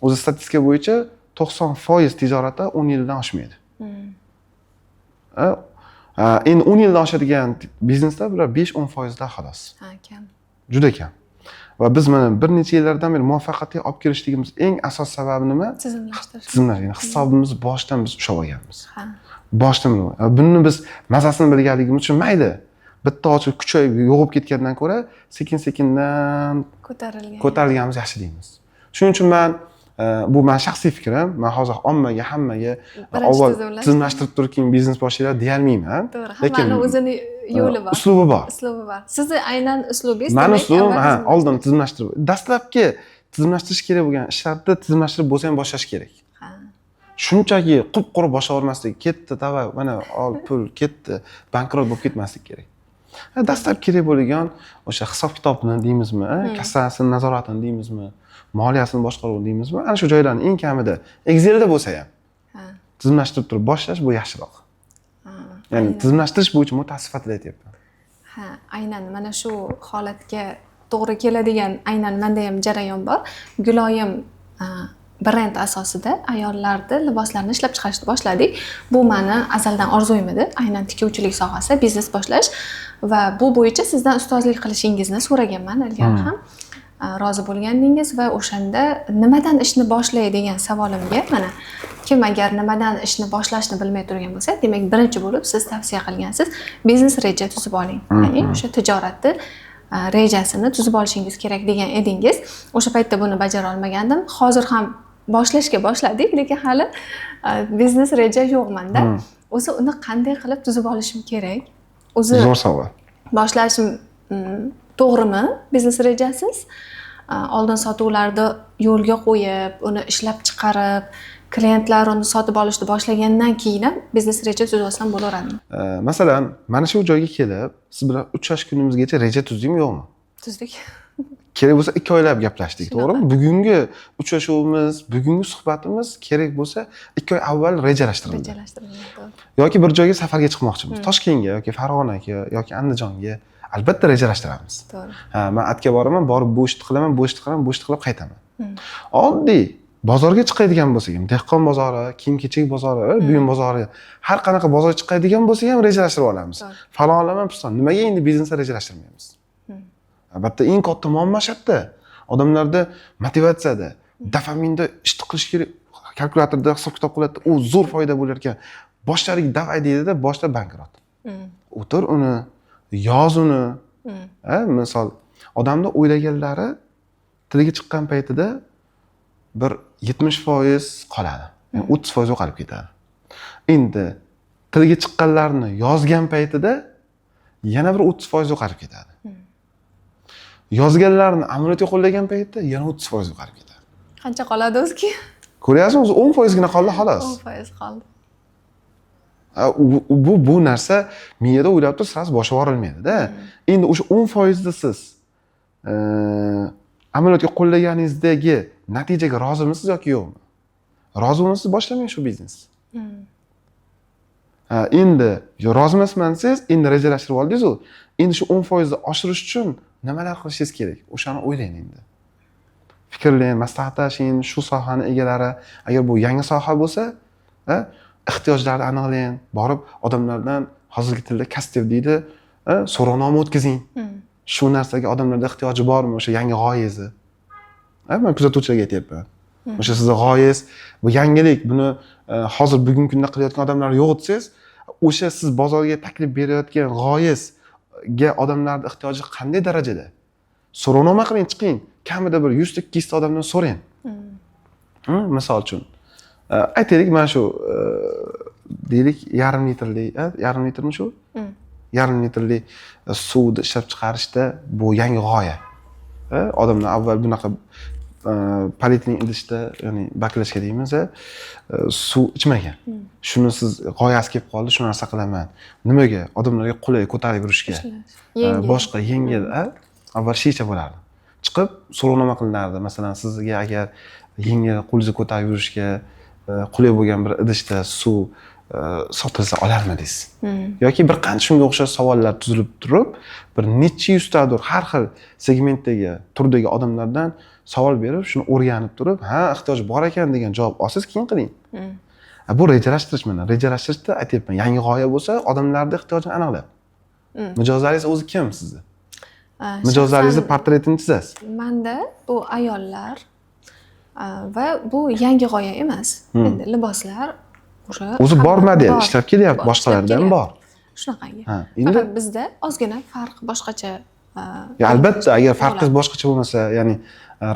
o'zi statistika bo'yicha 90% tijoratda 10 yildan oshmaydi. Endi 10 yildan oshadigan biznesda bular 5-10% da xolos. Kam. Juda kam. Va biz mana bir necha yillardan beri muvaffaqiyatga olib kelishligimiz eng asos sababi nima? Tizimlash. Ya'ni hisobimiz boshidan biz ushlab olganmiz. Boshidan. Buni biz mazasini bilganligimiz uchun mayli. Bitta ochib kuchayib yo'g'ib ketgandan ko'ra, sekin-sekindan ko'tarilganimiz yaxshi deymiz. Shuning uchun men bu men shaxsiy fikrim, men hozir ommaga, hammaga avval tizimlashtirib turib keyin biznes boshlanglar deya olmayman. Lekin hammaning o'zini yo'li bor. Uslubi bor. Uslubi bor. Sizni aynan uslubingiz men uslubim oldin tizimlashtirib. Dastlabki tizimlashtirish kerak bo'lgan ishlarni tizimlashtirib bo'lsa ham boshlash kerak. Shunchaki qup-quruq boshlavermaslik, ketdi, davay, mana ol pul ketdi, bankrot bo'lib ketmaslik kerak. Dastlab kerak bo'lgan o'sha hisob kitobni deymizmi, kassasini nazoratini deymizmi, moliyasini boshqaruvni deymizmi, ana shu joylarni eng kamida Excelda bo'lsa ham tizimlashtirib turib boshlash bu yaxshiroq. Ya'ni tizimlashtirish bo'yicha mutaxassis sifatida aytyapman. Aynan mana shu holatga to'g'ri keladigan aynan menda ham jarayon bor. Guloyim brend asosida ayollarni liboslarini ishlab chiqarishni boshladik. Bu meni azaldan orzuyim edi. Aynan tikuvchilik sohasida biznes boshlash va bu bo'yicha sizdan ustozlik qilishingizni so'raganman ilgari ham. Rozi bo'lgandingiz va o'shanda nimadan ishni boshlay degan savolimga mana kim agar nimadan ishni boshlashni bilmay turgan bo'lsa, demak birinchi bo'lib siz tavsiya qilgansiz biznes reja tuzib oling. Ya'ni o'sha tijoratni rejasini tuzib olishingiz kerak degan edingiz. O'sha paytda buni bajara olmagandim. Hozir ham boshlashga boshladik, lekin hali biznes reja yo'qmanda. O'zi uni qanday qilib tuzib olishim kerak? O'zi zo'r savol. Boshlashim to'g'rimi biznes rejasiz? Oldin sotuvlarni yo'lga qo'yib, uni ishlab chiqarib, klientlar uni sotib olishni boshlagandan keyin biznes reja tuzib olsam bo'laveradimi? Masalan, mana shu joyga kelib, siz bilan uchrash kunimizgacha reja tuzdingmi, yo'qmi? Tuzdik. Kerak bo'lsa 2 oylab gaplashdik, to'g'rimi? Bugungi uchrashuvimiz, bugungi suhbatimiz kerak bo'lsa 2 oy avval rejalashtirildi. Yoki bir joyga safarga chiqmoqchimiz, Toshkentga yoki Farg'onaga yoki Andijonga albatta rejalashtiramiz. To'g'ri. Men atga boraman, borib bu ishni qilaman, bu ishni qilaman, bu ishni qilib qaytaman. Oddiy bozorga chiqadigan bo'lsak ham, dehqon bozori, kiyim-kechak bozori, buyum bozori, har qanaqa bozorga chiqadigan bo'lsak ham rejalashtirib olamiz. Falonlaman, piston. Nimaga endi biznesni rejalashtirmaymiz? Albatta eng katta muammo shu yerda. Odamlarda motivatsiyada, dopaminda ishni qilish kerak, kalkulyatorda hisob kitob qiladi, u zo'r foyda bo'lar ekan. Boshlariga davay deydi-da, boshda bankrot. O'tir uni, yoz uni. Misol odamda o'ylaganlari tiliga chiqqan paytida bir 70% qoladi. Yani 30% yo'qolib ketadi. Endi tiliga chiqqanlarni yozgan paytida yana bir 30% yo'qolib ketadi. Yozganlarni amaliyotga qo'llagan paytda yana 30% yo'qolib ketadi. Qancha qoladi o'zga? Ko'ryapsizmi, 10% gina qoldi xolos. 10% qoldi. Bu narsa miyada o'ylab turib sirasi boshqa yuborilmaydi-da. Endi o'sha 10% da siz amaliyotga qo'llaganingizdagi natijaga rozimisiz yoki yo'qmi? Rozi bo'lmasiz, boshlamang shu biznes. Endi rozi emasman desangiz, endi rejalashtirib oldingiz-ku. Endi shu 10% ni oshirish uchun nimalar qilishingiz kerak? O'shani o'ylang endi. Fikrlang, maslahatlashing, shu sohaning egalari, agar bu yangi soha bo'lsa, ehtiyojlarni aniqlang, borib odamlardan hozirgi tilda kastiv deydi, so'rovnoma o'tkazing. Shu narsaga odamlarda ehtiyoji bormi, o'sha yangi g'oyangizni? Men kuzatuvchilarga aytyapman. O'sha sizning g'oyangiz, bu yangilik, buni hozir bugungi kunda qilayotgan odamlar yo'q desangiz, o'sha siz bozorga taklif berayotgan g'oyizga odamlarning ehtiyoji qanday darajada? So'rovnoma qiling, chiqing. Kamida bir 100 ta 200 ta odamdan so'rang. Misol uchun aytaylik, mana shu deylik yarim litrmi shu? Yarim litrlik suvni ishlab chiqarishda bu yangi g'oya. Odamlar avval bunaqa polietilen idishda, ya'ni baklashga deymiz, suv ichmagan. Shuni siz g'oyasi kelib qoldi, shu narsa qilaman. Nimaga? Odamlarga qulay ko'tarib yurishga. Boshqa yengil, avval shisha bo'lardi. Chiqib so'rovnoma qilinardi. Masalan, sizga agar yengil qo'lingizni ko'tarib yurishga qulay bo'lgan bir idishda suv sotilsa olarmidingiz? Yoki bir qancha shunga o'xshash savollar tuzilib turib, bir necha yuztadir har xil segmentdagi, turdagi odamlardan savol berib, shuni o'rganib turib, ha, ehtiyoj bor ekan degan javob olsangiz, keyin qiling. Bu rejalashtirish mana. Rejalashtirishda aytyapman, yangi g'oya bo'lsa, odamlarning ehtiyojini aniqlab. Mijozlaringiz o'zi kim sizni? Mijozlaringizni portretini chizasiz. Menda bu ayollar va bu yangi g'oya emas. Endi liboslar o'zi bor model ishlab kelyapti, boshqalardan bor. Shunaqangi. Endi faqat bizda ozgina farq boshqacha. Albatta, agar farqingiz boshqacha bo'lmasa, ya'ni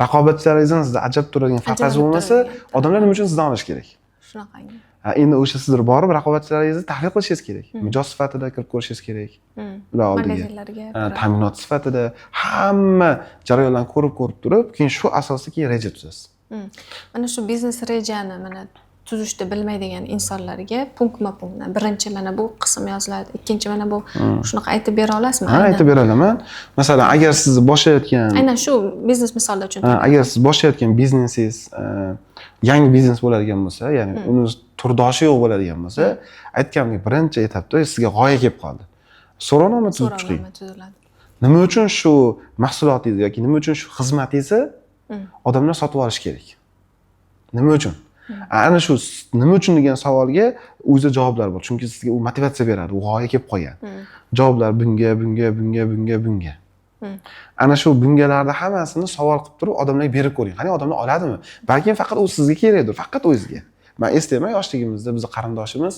raqobatchilaringizdan sizda ajab turadigan farqingiz bo'lmasa, odamlar nima uchun sizdan olish kerak? Shunaqangi. Endi o'sha siz borib raqobatchilaringizni tahlil qilishingiz kerak. Mijoz sifatida kirib ko'rishingiz kerak. Ular oldiga. Magazinlarga, ta'minot sifatida hamma jarayonlarni ko'rib turib, keyin shu asosda keyin reja tuzasiz. Mana shu biznes rejani mana tuzishni bilmaydigan insonlarga punktma-punkt, birinchi mana bu qism yoziladi, ikkinchi mana bu shunaqa aytib bera olasizmi? Ha, aytib bera olaman. Masalan, agar siz boshlayotgan aynan shu biznes misolida tushuntiring. Agar siz boshlayotgan biznesingiz yangi biznes bo'ladigan bo'lsa, ya'ni uni turdoshi yo'q bo'ladigan bo'lsa, aytganimdek birinchi etapda sizga g'oya kelib qoldi. So'rovnoma tuzib chiqing. Nima uchun shu mahsulotingizni yoki nima uchun shu xizmatingizni odamlar sotib olish kerak? Nima uchun? Ana shu nima uchun degan savolga o'zi javoblar bor. Chunki sizga u motivatsiya beradi, u g'oya kelib qolgan. Javoblar bunga. Ana shu bungalarni hammasini savol qilib turib odamlarga berib ko'ring. Qani odamlar oladimi? Balki faqat u sizga kerakdir, faqat o'zingizga. Men eslayman, yoshligimizda bizning qarindoshimiz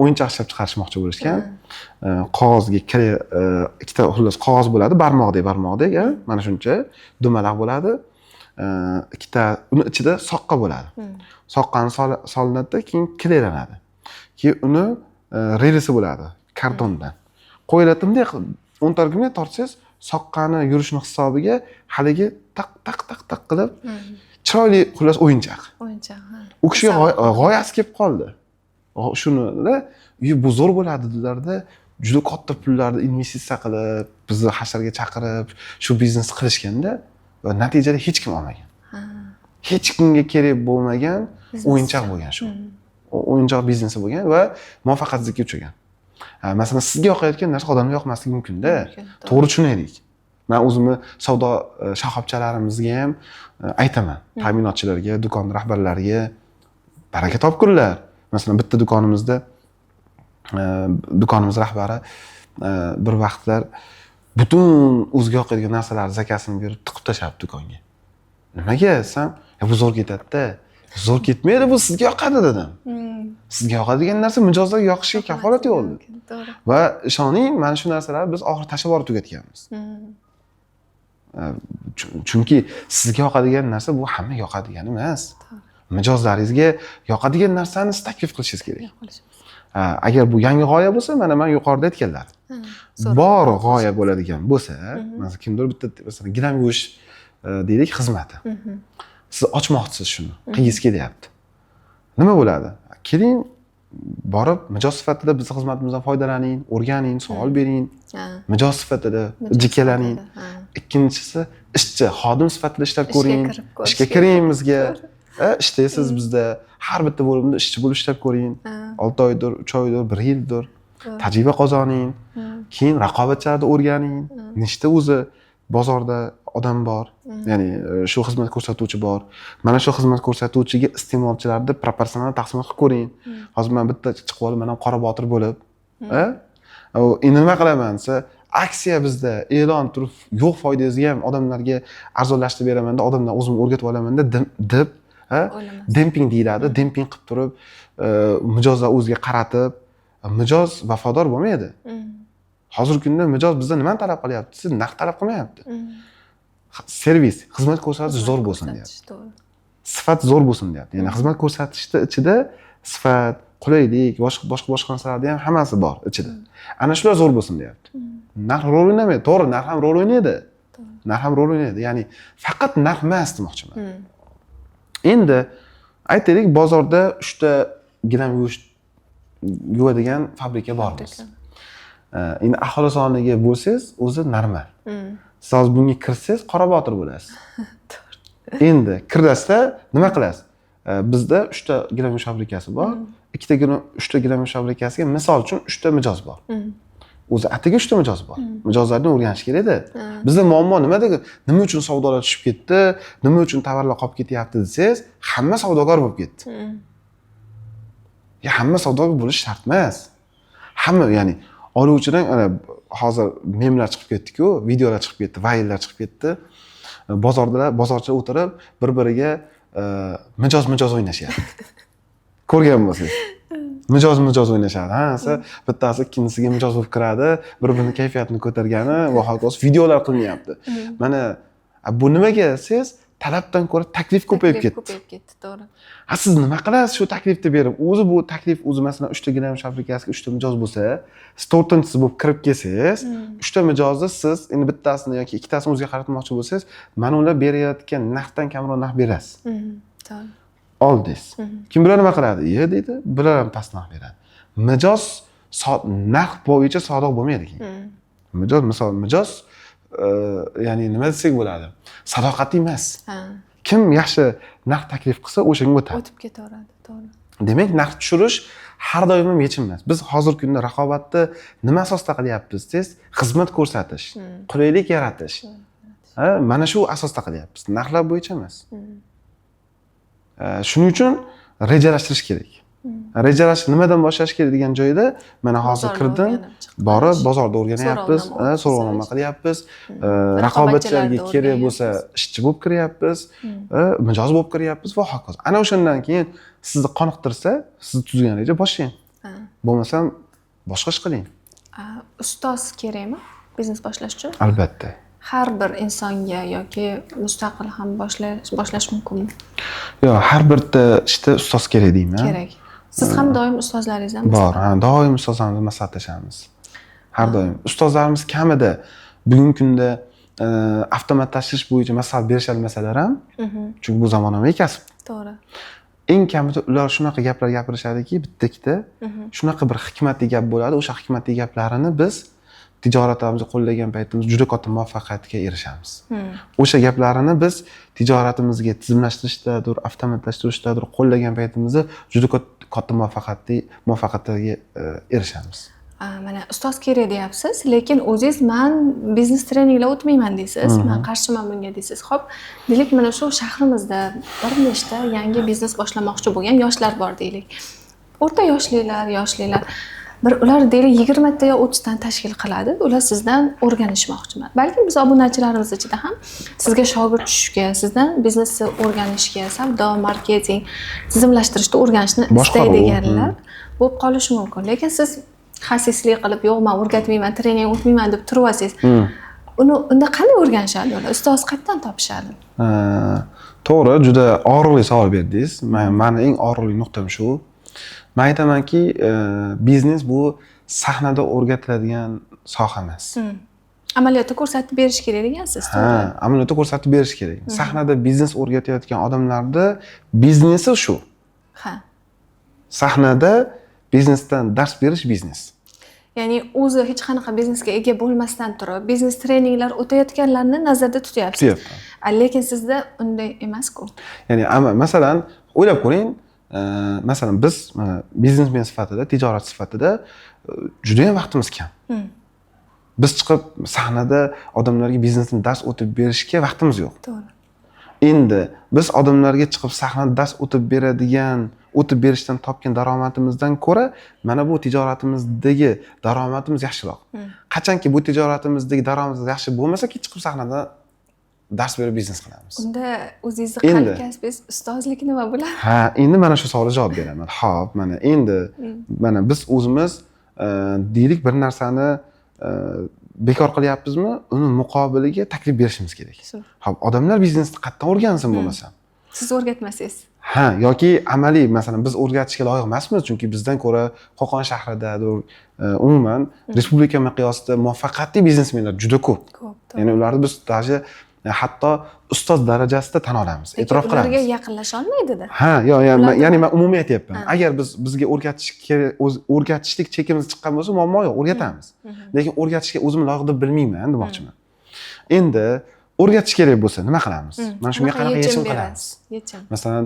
o'yinchoq ishlab chiqarishmoqchi bo'lishgan. Qog'ozga ikkita xullas qog'oz bo'ladi, barmoqdek, mana shuncha dumalaq bo'ladi. Ikkita uni ichida soqqa bo'ladi. Soqqani solinadi, keyin kilaylanadi. Keyin uni relisi bo'ladi, kartondan. Qo'yiladi, bunday 10 targumga tortsangiz, soqqani yurishini hisobiga haligi taq qilib chiroyli xullas o'yinchoq. U kishiga g'oyasi kelib qoldi. Shuni bu zo'r bo'ladi dedilarda, juda katta pullarni investitsiya qilib, bizni hasharga chaqirib, shu biznesni qilishganda va natijada hech kim olmagan. Hech kimga kerak bo'lmagan o'yinchoq bo'lgan shu. O'yinchoq biznesi bo'lgan va muvaffaqiyatsizlikka uchragan. Masalan, sizga yoqayotgan narsa odamga yoqmasligi mumkin-da. To'g'ri tushunaylik. Men o'zimni savdo shoxobchalarimizga ham aytaman. Ta'minotchilarga, do'kon rahbarlariga baraka topkurlar. Masalan, bitta do'konimiz rahbari bir vaqtlar butun o'ziga yoqadigan narsalarni zakasini berib tiqib tashlab do'konga. Nimaga desam, bu zo'r ketadi-da. Zo'r ketmaydi, bu sizga yoqadi dedim. Sizga yoqadigan narsa mijozlarga yoqishiga kafolat yo'q dedi. To'g'ri. Va ishoning, mana shu narsalarni biz oxir tashlab yuborib tugatganmiz. Chunki sizga yoqadigan narsa bu hamma yoqadigani emas. Mijozlaringizga yoqadigan narsani siz taklif qilishingiz kerak. Agar bu yangi g'oya bo'lsa, mana men yuqorida aytganlar. Bor g'oya bo'ladigan bo'lsa, masalan, kimdir bitta masalan gilam yuvish deylik xizmati. Siz ochmoqchisiz shuni, qilgingiz kelyapti. Nima bo'ladi? Keling, borib mijoz sifatida bizning xizmatimizdan foydalaning, o'rganing, savol bering. Mijoz sifatida jikkalaning. Ikkinchisi, ishchi, xodim sifatida ishlab ko'ring. Ishga kiring bizga. Ishlaysiz bizda, har bitta bo'limda ishchi bo'lib ishlab ko'ring. 6 oydir, 3 oydir, 1 yildir. Tajriba qozoning. Keyin raqobatchilarni o'rganing. Nechta o'zi bozorda odam bor. Ya'ni shu xizmat ko'rsatuvchi bor. Mana shu xizmat ko'rsatuvchiga iste'molchilarni proporsional taqsimot qilib ko'ring. Hozir men bitta chiqib olib, men ham qora botir bo'lib, endi nima qilaman desa, aksiya bizda e'lon turib, yo'q foydangizga ham odamlarga arzonlashtirib beraman-da, odamlar o'zim o'rgatib olaman-da deb demping deyiladi. Demping qilib turib, mijozlar o'ziga qaratib, mijoz vafodor bo'lmaydi. Hozirgi kunda mijoz bizdan nimani talab qilyapti? Siz naqd talab qilmayapti. Servis, xizmat ko'rsatish zo'r bo'lsin deyapti. To'g'ri. Sifat zo'r bo'lsin deyapti. Ya'ni xizmat ko'rsatishni ichida sifat, qulaylik, boshqa narsalarni ham hammasi bor ichida. Ana shular zo'r bo'lsin deyapti. Narx rol o'ynamaydi. To'g'ri, narx ham rol o'ynaydi. Narx ham rol o'ynaydi. Ya'ni faqat narx emas demoqchiman. Endi aytaylik, bozorda 3 ta gilam yuvadigan fabrika bor biz. Endi aholi soniga bo'lsangiz, o'zi normal. Siz hozir bunga kirsangiz, Qorabotir bo'lasiz. Endi kirasizda nima qilasiz? Bizda 3 ta gilam yuvish fabrikasi bor. 3 ta gilam yuvish fabrikasiga misol uchun 3 ta mijoz bor. O'zi atiga 3 ta mijoz bor. Mijozlarni o'rganish kerak-da. Bizda muammo nimada? Nima uchun savdolar tushib ketdi? Nima uchun tovarlar qolib ketyapti desangiz, hamma savdogar bo'lib ketdi. Hamma savdogar bo'lish shart emas. Hamma, ya'ni oluvchidan hozir memlar chiqib ketdi-ku, videolar chiqib ketdi, vayllar chiqib ketdi. Bozorcha o'tirib, bir-biriga mijoz o'ynashyapti. Ko'rgan bo'lsangiz. Mijoz o'ynashadi. Hammasi bittasi ikkinchisiga mijoz bo'lib kiradi, bir-birini kayfiyatini ko'targani va hokazo videolar qilinyapti. Mana bu nimaga siz talabdan ko'ra taklif ko'payib ketdi. To'g'ri. Siz nima qilasiz shu taklifni berib? O'zi bu taklif masalan 3 ta gilam fabrikasiga 3 ta mijoz bo'lsa, siz 4-inchisi bo'lib kirib kelsangiz, 3 ta mijozni siz endi bittasini yoki ikkitasini o'ziga qaratmoqchi bo'lsangiz, mana ular berayotgan narxdan kamroq narx berasiz. To'g'ri. Oldingiz. Kim bilan nima qiladi? Deydi, bular ham past narx beradi. Mijoz narx bo'yicha sodiq bo'lmaydi keyin. Mijoz ya'ni nima desak bo'ladi? Sadoqatli emas. Kim yaxshi narx taklif qilsa, o'shanga o'tadi. O'tib ketaveradi, to'g'ri. Demak, narx tushirish har doim ham yechim emas. Biz hozirgi kunda raqobatni nima asosda qilyapmiz desiz, xizmat ko'rsatish, qulaylik yaratish. Mana shu asosda qilyapmiz. Narxlar bo'yicha emas. Shuning uchun rejalashtirish kerak. Rejalash nimadan boshlash kerak degan joyda mana hozir kirdim, borib bozorda o'rganyapmiz, so'rovnoma qilyapmiz, raqobatchilarga kerak bo'lsa ishchi bo'lib kiryapmiz, mijoz bo'lib kiryapmiz va hokazo. Ana o'shandan keyin sizni qoniqtirsa, sizni tuzgan reja boshlang. Bo'lmasam boshqa ish qiling. Ustoz kerakmi biznes boshlash uchun? Albatta. Har bir insonga yoki mustaqil ham boshlash mumkinmi? Yo'q, har birta ishda ustoz kerak deyman. Kerak. Siz ham doim ustozlaringiz ham bor? Doim ustozlarimiz maslahatlashamiz. Har doim. Ustozlarimiz kamida bugungi kunda avtomatlashtirish bo'yicha maslahat berisha olmasalar ham, chunki bu zamonaviy kasb. To'g'ri. Eng kamida ular shunaqa gaplar gapirishadiki, bitta-ikkita shunaqa bir hikmatli gap bo'ladi. O'sha hikmatli gaplarini biz tijoratimizni qo'llagan paytimizda juda katta muvaffaqiyatga erishamiz. O'sha gaplarini biz tijoratimizga tizimlashtirishdadir, avtomatlashtirishdadir qo'llagan paytimizda juda katta muvaffaqiyatga erishamiz. Mana ustoz kerak deyapsiz, lekin o'zingiz men biznes treninglar o'tmayman deysiz, men qarshiman bunga deysiz. Xo'p, deylik mana shu shahrimizda bir nechta yangi biznes boshlamoqchi bo'lgan yoshlar bor deylik. O'rta yoshlilar bir ular deylik 20 ta yo 30 dan tashkil qiladi. Ular sizdan o'rganishmoqchiman. Balki biz obunachilarimiz ichida ham sizga shogird tushishga, sizdan biznesni o'rganishga, savdo, marketing, tizimlashtirishni o'rganishni istaydiganlar bo'lib qolishi mumkin. Lekin siz xasislik qilib, yo'q, men o'rgatmayman, trening o'tmayman deb turasiz. Unda qanday o'rganishadi ular? Ustoz qayerdan topishadi? To'g'ri, juda og'riqli savol berdingiz. Meni eng og'riqli nuqtam shu. Men aytamanki, biznes bu sahnada o'rgatiladigan soha emas. Amaliyotda ko'rsatib berish kerak degansiz, to'g'ri? Amaliyotda ko'rsatib berish kerak. Sahnada biznes o'rgatayotgan odamlarda biznesi shu. Sahnada biznesdan dars berish biznes. Ya'ni o'zi hech qanaqa biznesga ega bo'lmasdan turib, biznes treninglar o'tayotganlarni nazarda tutyapsiz. Lekin sizda unday emas-ku. Ya'ni masalan, o'ylab ko'ring, masalan biz biznesmen sifatida, tijorat sifatida juda ham vaqtimiz kam. Biz chiqib sahnada odamlarga biznesni dars o'tib berishga vaqtimiz yo'q. To'g'ri. Endi biz odamlarga chiqib sahnada dars o'tib berishdan topgan daromadimizdan ko'ra, mana bu tijoratimizdagi daromadimiz yaxshiroq. Qachonki bu tijoratimizdagi daromadimiz yaxshi bo'lmasa, chiqib sahnada dars berib biznes qilamiz. Unda o'zingizni qalb kasbingiz ustozlik nima bo'ladi? Endi mana shu savolga javob beraman. Xo'p, mana endi mana biz o'zimiz deylik bir narsani bekor qilyapmizmi, uni muqobiliga taklif berishimiz kerak. Xo'p, odamlar biznesni qayerdan o'rgansin bo'lmasa? Siz o'rgatmasangiz. Ha, yoki amaliy, masalan, biz o'rgatishga loyiq emasmiz, chunki bizdan ko'ra Qo'qon shahrida umuman respublika miqyosida muvaffaqiyatli biznesmenlar juda ko'p. Ya'ni ularni biz даже hatto ustoz darajasida tan olamiz, e'tirof qilamiz. Ularga yaqinlasha olmaydida. Ha, ya'ni men umumiy aytyapman. Agar bizga o'rgatishlik chekimiz chiqqan bo'lsa, muammo yo'q, o'rgatamiz. Lekin o'rgatishga o'zim loyiq deb bilmayman, demoqchiman. Endi o'rgatish kerak bo'lsa nima qilamiz? Mana shunga qanaqa yechim qilamiz? Masalan,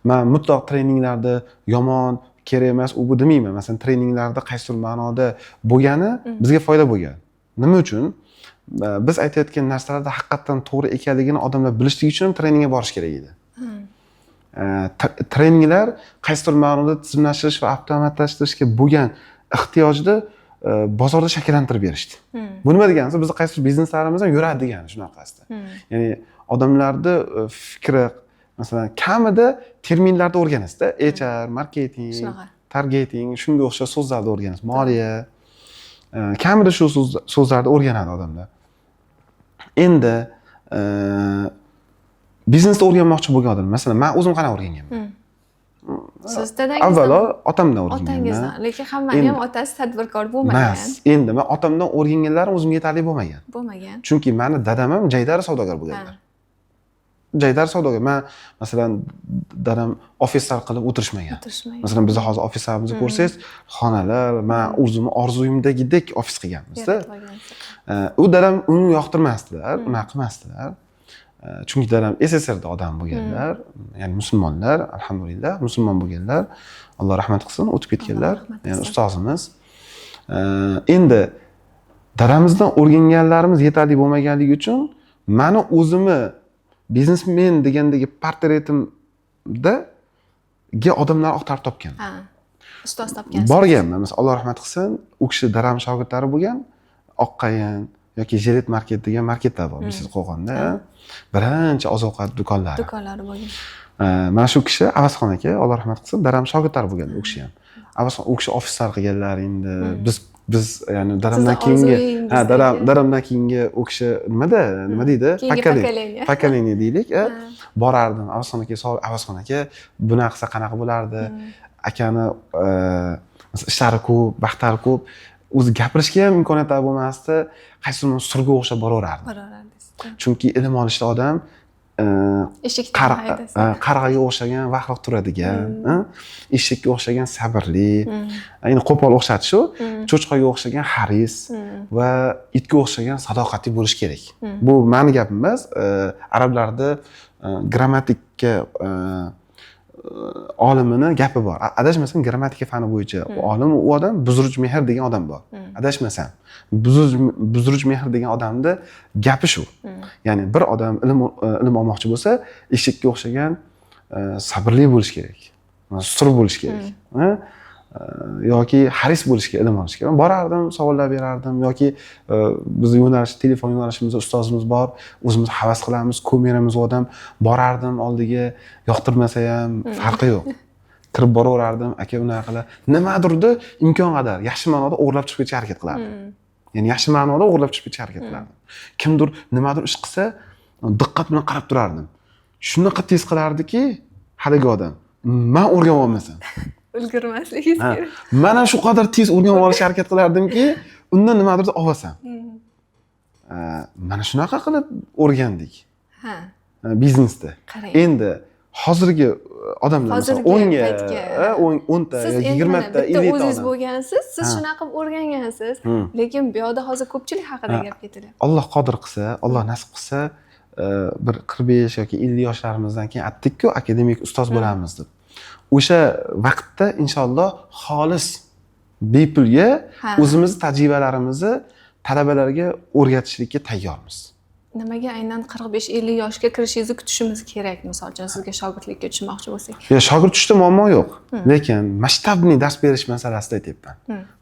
men mutlaq treninglarda yomon, kerak emas u bu demayman. Masalan, treninglarda qaysidir ma'noda bo'lgani bizga foyda bo'lgan. Nima uchun? Biz aytayotgan narsalarda haqiqatan to'g'ri ekanligini odamlar bilishligi uchun ham treningga borish kerak edi. Treninglar qaysidir ma'noda tizimlashtirish va avtomatlashtirishga bo'lgan ehtiyojni bozorda shakllantirib berishdi. Bu nima degani? Bizning qaysidir bizneslarimiz ham yuradi degani shunaqasida. Ya'ni odamlarni fikri, masalan, kamida terminlarni o'rganasizda, HR, marketing, targeting, shunga o'xshash so'zlarni o'rganasiz, moliya, kamida shu so'zlarni o'rganadi odamlar. Endi biznesni o'rganmoqchi bo'lgan odam, masalan, men o'zim qanaqa o'rganganman? Siz dadangizdan? Avvalo otamdan o'rganganman. Otangizdan, lekin hammaning ham otasi tadbirkor bo'lmagan. Emas. Endi men otamdan o'rganganlarim o'zimga yetarli bo'lmagan. Chunki meni dadam ham jaydari savdogar bo'lganlar. Jaydari savdogar. Men masalan dadam ofislar qilib o'tirishmagan. Masalan, biz hozir ofislarimizni ko'rsangiz, xonalar, men o'zim orzuyimdagidek ofis qilganmiz-da. U dadam uni yoqtirmasdilar, unaqa qilmasdilar. Chunki dadam SSRda odam bo'lganlar, ya'ni musulmonlar, alhamdulillah, musulmon bo'lganlar. Alloh rahmat qilsin, o'tib ketganlar, ya'ni ustozimiz. Endi dadamizdan o'rganganlarimiz yetarli bo'lmaganligi uchun meni o'zimni biznesmen degandagi portretimda odamlar oqtarib topgan. Ustoz topgansiz. Borganman, masalan, Alloh rahmat qilsin, u kishi dadam shogirdlari bo'lgan, Oqqayin yoki Jilet market degan marketlar bor, siz Qo'qonda. Birinchi oziq-ovqat do'konlari bo'lgan. Mana shu kishi Avazxon aka, Alloh rahmat qilsin, dadam shogirdlari bo'lgan u kishi ham. Avazxon u kishi ofislar qilganlar endi. Biz ya'ni dadamdan keyingi, dadamdan keyingi u kishi nima deydi? Pokoleniya deylik. Borardim, Avazxon aka, Avazxon aka, bunaqa qilsa qanaqa bo'lardi? Akani ishlari ko'p, baxtlari ko'p. O'zi gapirishga ham imkoniyatlari bo'lmasdi, qaysidir surga o'xshab boraverardi. Chunki ilm olishda odam qarg'aga o'xshagan vaqtliq turadigan, eshakka o'xshagan sabrli, ya'ni qo'pol o'xshatish-u, cho'chqaga o'xshagan haris va itga o'xshagan sadoqatli bo'lish kerak. Bu meni gapim emas, arablarda grammatika olimini gapi bor. Adashmasam grammatika fani bo'yicha olim, u odam Buzruj Mehr degan odam bor. Adashmasam. Buzruj Mehr degan odamni gapi shu. Ya'ni bir odam ilm olmoqchi bo'lsa, eshakka o'xshagan sabrli bo'lish kerak. Sur bo'lish kerak. Yoki haris bo'lishga, ilm olishga. Men borardim, savollar berardim yoki biz telefon yo'nalishimizda ustozimiz bor, o'zimiz havas qilamiz, ko'meramiz odam, borardim oldiga, yoqtirmasa ham farqi yo'q. Kirib boraverardim, aka unaqa qila, nimadirda imkon qadar yaxshi ma'noda o'g'irlab chiqishga harakat qilardim. Ya'ni yaxshi ma'noda o'g'irlab chiqishga harakat qilardim. Kimdir nimadir ish qilsa, diqqat bilan qarab turardim. Shunaqa tez qilardiki, haligi odam, men o'rganib olmasam ulgurmasligingiz kerak. Mana shu qadar tez o'rganib olishga harakat qilardimki, undan nimadir olsam. Mana shunaqa qilib o'rgandik. Biznesda. Endi hozirgi odamlar masalan 10 ga, 10 ta, 20 ta, 50 ta o'zingiz bo'lgansiz, siz shunaqa qilib o'rgangansiz, lekin bu yoqda hozir ko'pchilik haqida gap ketilyapti. Alloh qodir qilsa, Alloh nasib qilsa, bir 45 yoki 50 yoshlarimizdan keyin aytdik-ku, akademik ustoz bo'lamiz deb. O'sha vaqtda inshaalloh xolis bepulga o'zimiz tajribalarimizni talabalarga o'rgatishlikka tayyormiz. Nimaga aynan 45-50 yoshga kirishingizni kutishimiz kerak, masalan, sizga shogirdlikka tushmoqchi bo'lsak? Shogird tutishda muammo yo'q, lekin masshtabniy dars berish masalasida aytyapman.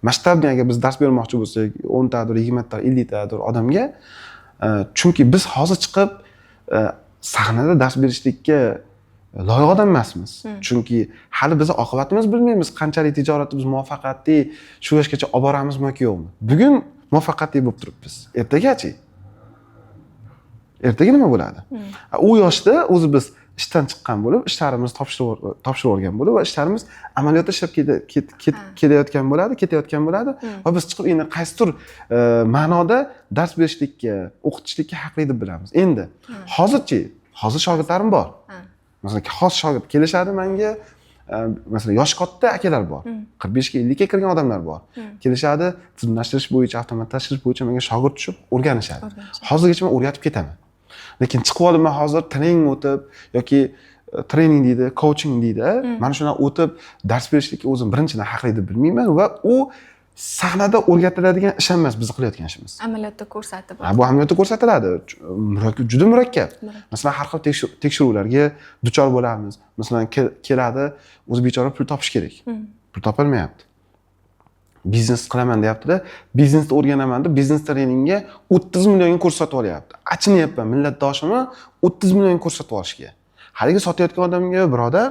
Masshtabniy agar biz dars bermoqchi bo'lsak, 10 tadir, 20 ta, 50 tadir odamga, chunki biz hozir chiqib sahnada dars berishlikka loyiq odam emasmiz. Chunki hali biz oqibatimiz bilmaymiz, qanchalik tijoratda biz muvaffaqiyatli shu yoshgacha olib boramizmi yoki yo'qmi. Bugun muvaffaqiyatli bo'lib turibmiz. Ertagachi? Ertaga nima bo'ladi? U yoshda o'zi biz ishdan chiqqan bo'lib, ishlarimizni topshirib olgan bo'lib va ishlarimiz amaliyotda ishlab ketayotgan bo'ladi va biz chiqib endi qaysidir ma'noda dars berishlikka, o'qitishlikka haqli deb bilamiz. Endi hozirchi, hozir shogirdlarim bor. Masalan, xos shogird kelishadi menga, masalan, yoshi katta akalar bor. 45 ga 50 ga kirgan odamlar bor. Kelishadi, tizimlashtirish bo'yicha, avtomatlashtirish bo'yicha menga shogird tushib o'rganishadi. Hozirgacha men o'rgatib ketaman. Lekin chiqib oldim men hozir trening o'tib yoki trening deydi, coaching deydi. Mana shuni o'tib dars berishlikka o'zim birinchidan haqli deb bilmayman va u sahnada o'rgatiladigan ish emas biz qilayotgan ishimiz. Amaliyotda ko'rsatib. Bu amaliyotda ko'rsatiladi. Juda murakkab. Masalan, har xil tekshiruvlarga duchor bo'lamiz. Masalan, keladi, o'zi bechora pul topish kerak. Pul topolmayapti. Biznes qilaman deyapti-da, biznesni o'rganaman deb biznes treningga 30 millionga kurs sotib olyapti. Achinyapman millatdoshimni 30 millionga kurs sotib olishga. Haligi sotayotgan odamga, birodar,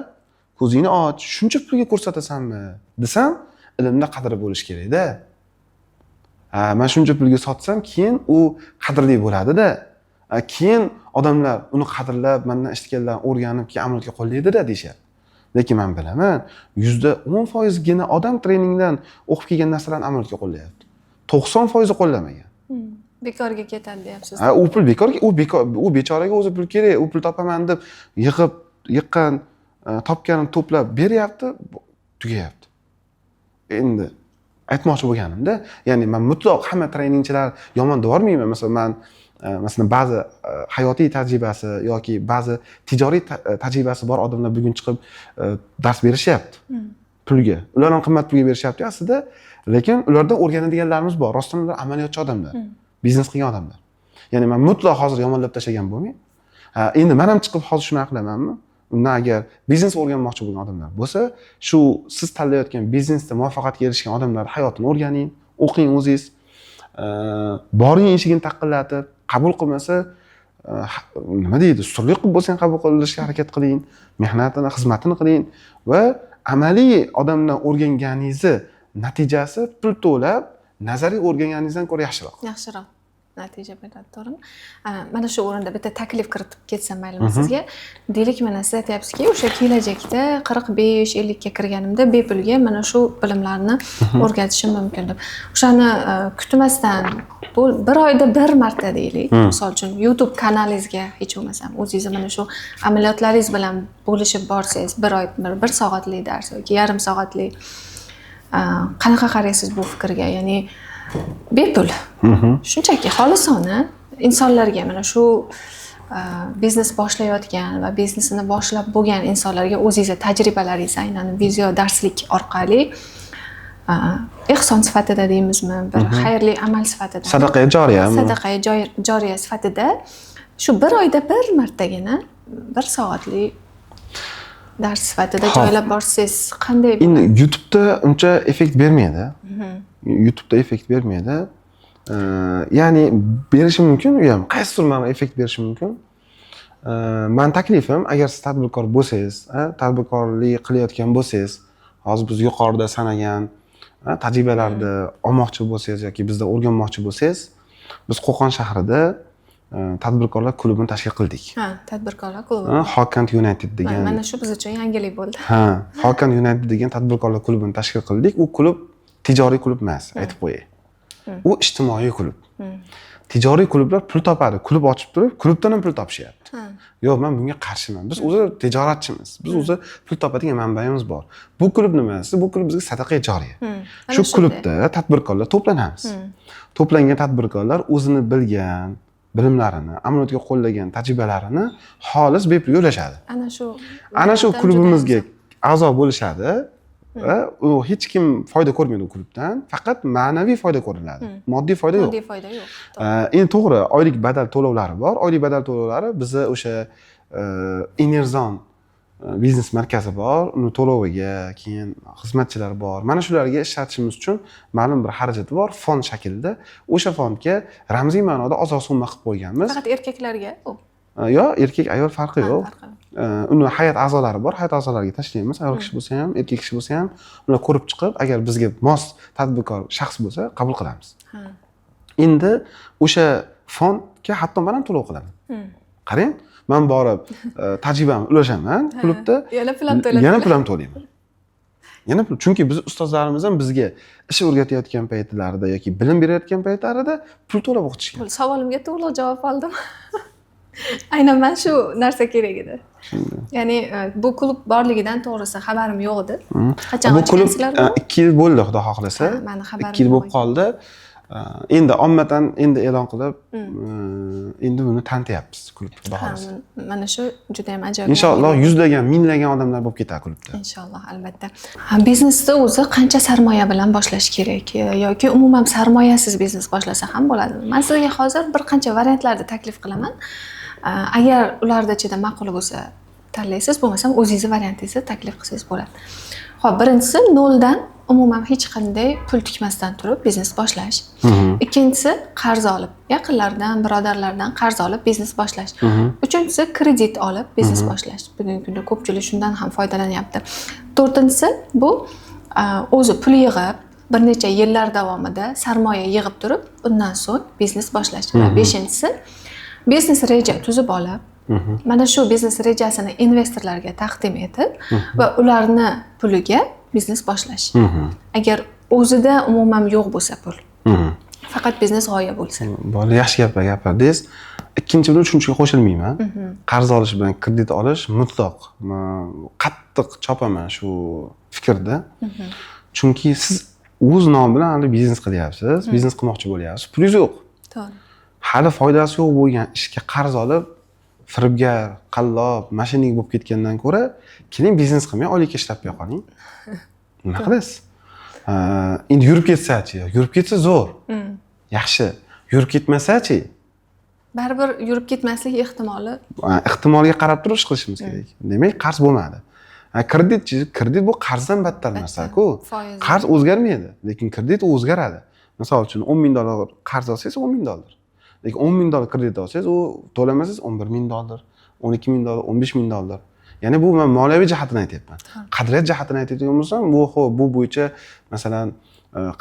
ko'zingni och, shuncha pulga ko'rsatasanmi desam, ilmda qadri bo'lish kerak-da. Men shuncha pulga sotsam, keyin u qadrli bo'ladi-da. Keyin odamlar uni qadrlab, mendan eshitganlarni o'rganib, keyin amalga qo'llaydi-da deyshadi. Lekin men bilaman, 10% gina odam treningdan o'qib kelgan narsalarni amalga qo'llayapti. 90% qo'llamagan. Bekorga ketadi deyapsiz. U pul bekorga, u bechoraga o'zi pul kerak, u pul topaman deb yiqqan, topganini to'plab beryapti, tugayapti. Endi aytmoqchi bo'lganimda, ya'ni men mutlaq hamma treningchilar yomon deb yormayman. Masalan, ba'zi hayotiy tajribasi yoki ba'zi tijoriy tajribasi bor odamlar bugun chiqib dars berishyapti. Pulga. Ular ham qimmat pulga berishyapti aslida, lekin ulardan o'rganadiganlarimiz bor. Rostdan ular amaliyotchi odamlar, biznes qilgan odamlar. Ya'ni men mutlaq hozir yomonlab tashlagan bo'lmayman. Endi men ham chiqib hozir shuni qilamanmi? Undan agar biznes o'rganmoqchi bo'lgan odamlar bo'lsa, shu siz tanlayotgan biznesda muvaffaqiyatga erishgan odamlar hayotini o'rganing, o'qing o'zingiz. Boring eshigini taqillatib, qabul qilmasa, nima deydi, ustunlik qilib bo'lsa ham qabul qilishga harakat qiling, mehnatini, xizmatini qiling va amaliy odamdan o'rganganingizni natijasi pul to'lab, nazariy o'rganganingizdan ko'ra yaxshiroq. Yaxshiroq natija beradi, to'g'rimi? Mana shu o'rinda bitta taklif kiritib ketsam maylimi sizga? Deylik, mana siz aytyapsizki, o'sha kelajakda 45-50 ga kirganimda bepulga mana shu bilimlarni o'rgatishim mumkin deb. O'shani kutmasdan bu bir oyda bir marta deylik, misol uchun YouTube kanalingizga hech bo'lmasam o'zingiz mana shu amaliyotlaringiz bilan bo'lishib borsangiz, bir soatlik dars yoki yarim soatlik, qanaqa qaraysiz bu fikrga? Ya'ni bepul. Shunchaki xolisona insonlarga, mana shu biznes boshlayotgan va biznesini boshlab bo'lgan insonlarga o'zingizning tajribalaringizni aynan video darslik orqali ehson sifatida deymizmi, bir xayrli amal sifatida, sadaqa joriyami? Sadaqa joriya sifatida shu bir oyda bir martagina bir soatlik dars sifatida joylab borsangiz qanday bo'ladi? Endi YouTube'da uncha effekt bermaydi. YouTube'da effekt bermaydi. Ya'ni berishi mumkin, u ham qaysidir ma'noda effekt berishi mumkin. Men taklifim, agar siz tadbirkor bo'lsangiz, tadbirkorlik qilayotgan bo'lsangiz, hozir biz yuqorida sanagan tajribalarni olmoqchi bo'lsangiz yoki bizda o'rganmoqchi bo'lsangiz, biz Qo'qon shahrida tadbirkorlar klubini tashkil qildik. Tadbirkorlar klubi. Hokand United degan. Mana shu biz uchun yangilik bo'ldi. Hokand United degan tadbirkorlar klubini tashkil qildik. U klub tijoriy klub emas, aytib qo'yay. U ijtimoiy klub. Tijoriy klublar pul topadi, klub ochib turib, klubdan ham pul topishyapti. Yo'q, men bunga qarshiman. Biz o'zi tijoratchimiz. Biz o'zi pul topadigan manbayimiz bor. Bu klub nimasi? Bu klub bizga sadaqa joriya. Shu klubda tadbirkorlar to'planamiz. To'plangan tadbirkorlar o'zini bilgan bilimlarini, amaliyotga qo'llagan tajribalarini xolis bepul ulashadi. Ana shu klubimizga a'zo bo'lishadi. U hech kim foyda ko'rmaydi u klubdan, faqat ma'naviy foyda ko'riladi. Moddiy foyda yo'q. Moddiy foyda yo'q. Endi to'g'ri, oylik badal to'lovlari bor. Oylik badal to'lovlari bizda o'sha Enerzon biznes markazi bor, uni to'loviga, keyin xizmatchilar bor. Mana shularga ishlatishimiz uchun ma'lum bir xarajati bor, fond shaklida. O'sha fondga ramziy ma'noda ozoq summa qilib qo'yganmiz. Faqat erkaklarga u. Yo'q, erkak ayol farqi yo'q. uni hay'at a'zolari bor. Hay'at a'zolariga tashlaymiz. Ayol kishi bo'lsa ham, erkak kishi bo'lsa ham, ular ko'rib chiqib, agar bizga mos tadbirkor shaxs bo'lsa, qabul qilamiz. Endi o'sha fondga hatto men ham to'lov qilaman. Qarang, men borib tajribamni ulashaman, klubda yana pul ham to'layman. Yana pul ham to'layman. Yana pul, chunki biz ustozlarimiz ham bizga ish o'rgatayotgan paytlarida yoki bilim berayotgan paytlarida pul to'lab o'qitishgan. Savolimga to'liq javob oldim. Aynan men shu narsa kerak edi. Ya'ni bu klub borligidan to'g'risi xabarim yo'q edi. Qachon bu klub ochgansizlar? 2 yil bo'ldi, xudo xohlasa. Meni xabarim 2 yil bo'lib qoldi. Endi ommatan endi e'lon qilib, endi buni tanitayapmiz klub, xudo xohlasa. Mana shu juda ham ajoyib. Inshaalloh yuzlagan, minglagan odamlar bo'lib ketadi klubda. Inshaalloh, albatta. Biznesni o'zi qancha sarmoya bilan boshlash kerak yoki umuman sarmoyasiz biznes boshlasa ham bo'ladi. Men sizga hozir bir qancha variantlarni taklif qilaman. Agar ularda ichida ma'qul bo'lsa, tanlaysiz, bo'lmasam o'zingizni variantingizni taklif qilsangiz bo'ladi. Xo'p, birinchisi noldan umuman hech qanday pul tikmasdan turib biznes boshlash. Ikkinchisi qarz olib, yaqinlardan, birodarlardan qarz olib biznes boshlash. Uchinchisi kredit olib biznes boshlash. Bugungi kunda ko'pchilik shundan ham foydalanyapti. To'rtinchisi bu o'zi pul yig'ib, bir necha yillar davomida sarmoya yig'ib turib, undan so'ng biznes boshlash. Va beshinchisi biznes reja tuzib olib, mana shu biznes rejasini investorlarga taqdim etib va ularni puliga biznes boshlash. Agar o'zida umuman yo'q bo'lsa pul, faqat biznes g'oya bo'lsa. Bo'ldi, yaxshi gapirdingiz. Ikkinchi bilan uchinchiga qo'shilmayman. Qarz olish bilan kredit olish mutlaq qattiq chopaman shu fikrda. Chunki siz o'z nom bilan hali biznes qilyapsiz, biznes qilmoqchi bo'lyapsiz, pulingiz yo'q. To'g'ri. Hali foydasi yo'q bo'lgan ishga qarz olib, firibgar, qallob, mashining bo'lib ketgandan ko'ra, keling biznes qilmay, oylikka ishlab qo'ya qoling. Nima qilasiz? Endi yurib ketsa-chi? Yurib ketsa zo'r. Yaxshi. Yurib ketmasa-chi? Baribir yurib ketmaslik ehtimoliga qarab turib ish qilishimiz kerak. Demak, qarz bo'lmadi. Kreditchi, kredit bu qarzdan battar narsa-ku. Qarz o'zgarmaydi, lekin kredit o'zgaradi. Misol uchun $10,000 qarz olsangiz $10,000. Lekin $10,000 kredit olsangiz, u to'lamasangiz $11,000, $12,000, $15,000. Ya'ni bu men moliyaviy jihatini aytyapman. Qadriyat jihatini aytadigan bo'lsam, bu bo'yicha masalan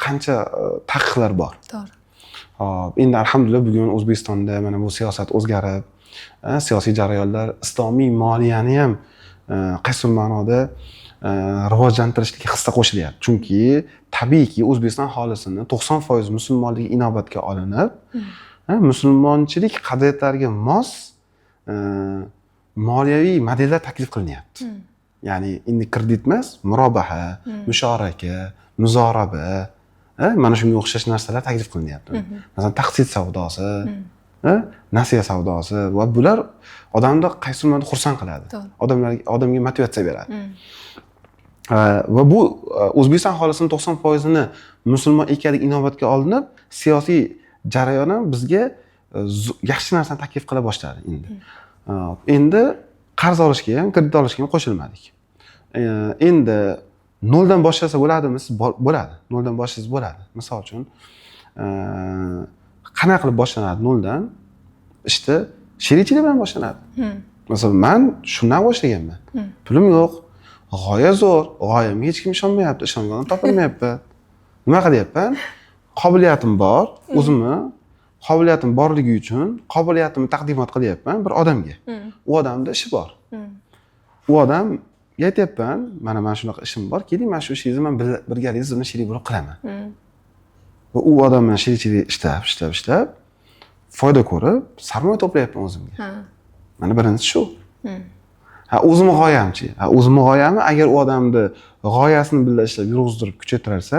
qancha taqiqlar bor. To'g'ri. Hop, endi alhamdulillah bugun O'zbekistonda mana bu siyosat o'zgarib, siyosiy jarayonlar islomiy moliyani ham qaysidir ma'noda rivojlantirishga hissa qo'shilyapti. Chunki tabiiyki O'zbekiston aholisini 90% musulmonligi inobatga olinib, musulmonchilik qadriyatlariga mos moliyaviy modellar taklif qilinyapti. Ya'ni endi kredit emas, murobaha, musharaka, muzoraba, mana shunga o'xshash narsalar taklif qilinyapti. Masalan, taqsid savdosi, nasiya savdosi va bular odamni qaysi ma'noda xursand qiladi. Odamga motivatsiya beradi. Va bu O'zbekiston aholisining 90%ni musulmon ekanligi inobatga olinib, siyosiy jarayon ham bizga yaxshi narsani taklif qila boshladi endi. Endi qarz olishga ham, kredit olishga ham qo'shilmadik. Endi noldan boshlasa bo'ladimi? Bo'ladi. Noldan boshlangiz bo'ladi. Misol uchun qanaqa qilib boshlanadi noldan? Ishda sherikchilik bilan boshlanadi. Masalan, men shundan boshlaganman. Pulim yo'q, g'oya zo'r, g'oyamga hech kim ishonmayapti, ishonganim topilmayapti. Nima qilyapman? Qobiliyatim bor, o'zimni qobiliyatim borligi uchun qobiliyatimni taqdimot qilyapman bir odamga. U odamda ishi bor. U odam aytyapman, mana shunaqa ishim bor, keling, mana shu ishingizni men birgalikda bilan sherik bo'lib qilaman. Va u odam bilan sherikchilik ishlab, foyda ko'rib, sarmoya to'playapman o'zimga. Mana birinchisi shu. O'zimning g'oyamchi? O'zimning g'oyamni agar u odamni g'oyasini birga ishlab yurg'izdirib kuchaytirsa,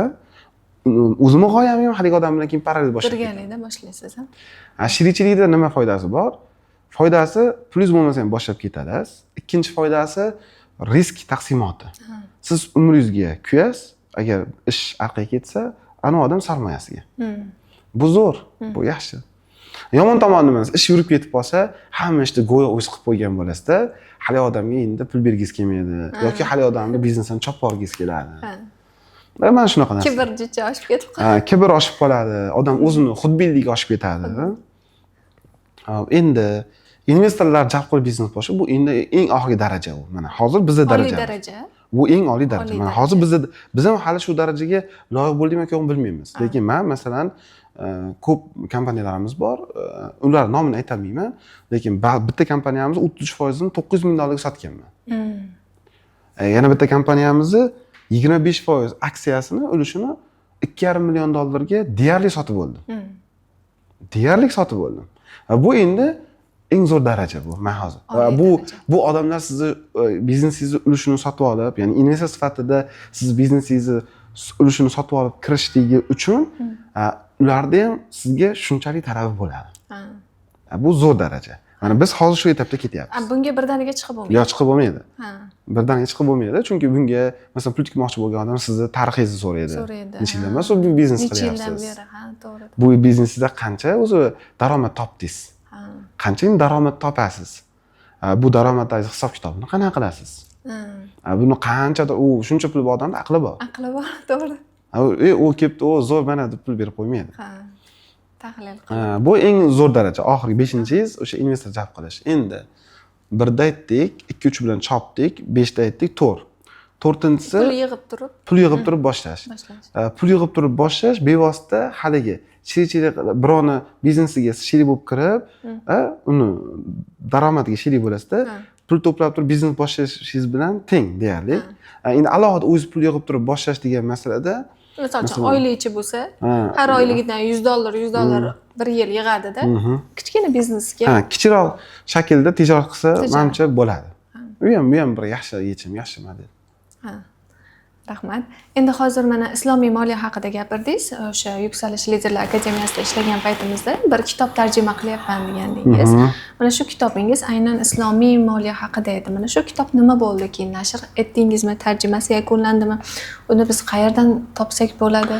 o'zimning g'oyamni ham haligi odam bilan keyin parallel boshlayman. Birgalikda boshlaysiz, ha? Sherikchilikda nima foydasi bor? Foydasi plyus bo'lmasa ham boshlab ketasiz. Ikkinchi foydasi risk taqsimoti. Siz umringizga kuyasiz, agar ish orqaga ketsa, ana odam sarmoyasiga. Bu zo'r, bu yaxshi. Yomon tomoni nima? Ish yurib ketib qolsa, hamma ishni go'yo o'z qilib qo'ygan bo'lasizda, hali odamga endi pul bergisi kelmaydi yoki hali odamni biznesini chopib olgisi keladi. Mana shunaqa narsa. Kibr juda oshib ketib qoladi. Kibr oshib qoladi. Odam o'zini xudbinligi oshib ketadi. Endi investorlar jalb qilib biznes boshlab bu endi eng oxirgi daraja u. Mana hozir bizda Oliy daraja. daraja. Bu eng oliy daraja. Mana hozir biz ham hali shu darajaga loyiq bo'ldikmi yo'qmi bilmaymiz. Lekin men masalan ko'p kompaniyalarimiz bor. Ular nomini aytolmayman, lekin bitta kompaniyamiz 33% ni $900,000 ga sotganman. Yana bitta kompaniyamizni 25% aksiyasini, ulushini $2,5 million ga deyarli sotib oldim. Deyarli sotib oldim. Bu endi eng zo'r daraja bu men hozir. Va bu odamlar sizni biznesingizni ulushini sotib olib, ya'ni investor sifatida siz biznesingizni ulushini sotib olib kirishligi uchun ularda ham sizga shunchalik talabi bo'ladi. Bu zo'r daraja. Mana biz hozir shu etapda ketyapmiz. Bunga birdaniga chiqib bo'lmaydi. Yo'q, chiqib bo'lmaydi. Birdaniga chiqib bo'lmaydi, chunki bunga masalan pul tikmoqchi bo'lgan odam sizni tarixingizni so'raydi. Necha yildan beri bu biznes qilyapsiz? Necha yildan beri, to'g'ri. Bu biznesingizda qancha o'zi daromad topdingiz? Qancha daromad topasiz? Bu daromadingiz hisob-kitobini qanaqa qilasiz? Buni qanchadir u shuncha pul bor odamda aqli bor. Aqli bor, to'g'ri. U kelibdi, o zo'r mana deb pul berib qo'ymaydi. Tahlil qilib. Bu eng zo'r daraja. Oxirgi 5-chingiz o'sha investor jalb qilish. Endi 1da aytdik, 2-3 bilan chopdik, 5da aytdik, 4. 4-inchisi pul yig'ib turib boshlash. Pul yig'ib turib boshlash bevosita haligi chiri birovni biznesiga sherik bo'lib kirib, uni daromadiga sherik bo'lasizda, pul to'plab turib biznes boshlashingiz bilan teng deyarli. Endi alohida o'zingiz pul yig'ib turib boshlash degan masalada misol uchun oylikchi bo'lsa, har oyligidan $100 bir yil yig'adi-da. Kichkina biznesga. Kichikroq shaklda tijorat qilsa, menimcha bo'ladi. Bu ham bir yaxshi yechim, yaxshi model. Rahmat. Endi hozir mana islomiy moliya haqida gapirdingiz. O'sha Yuksalish liderlar akademiyasida ishlagan paytimizda bir kitob tarjima qilyapman degandingiz. Mana shu kitobingiz aynan islomiy moliya haqida edi. Mana shu kitob nima bo'ldi keyin nashr etdingizmi? Tarjimasi yakunlandimi? Uni biz qayerdan topsak bo'ladi?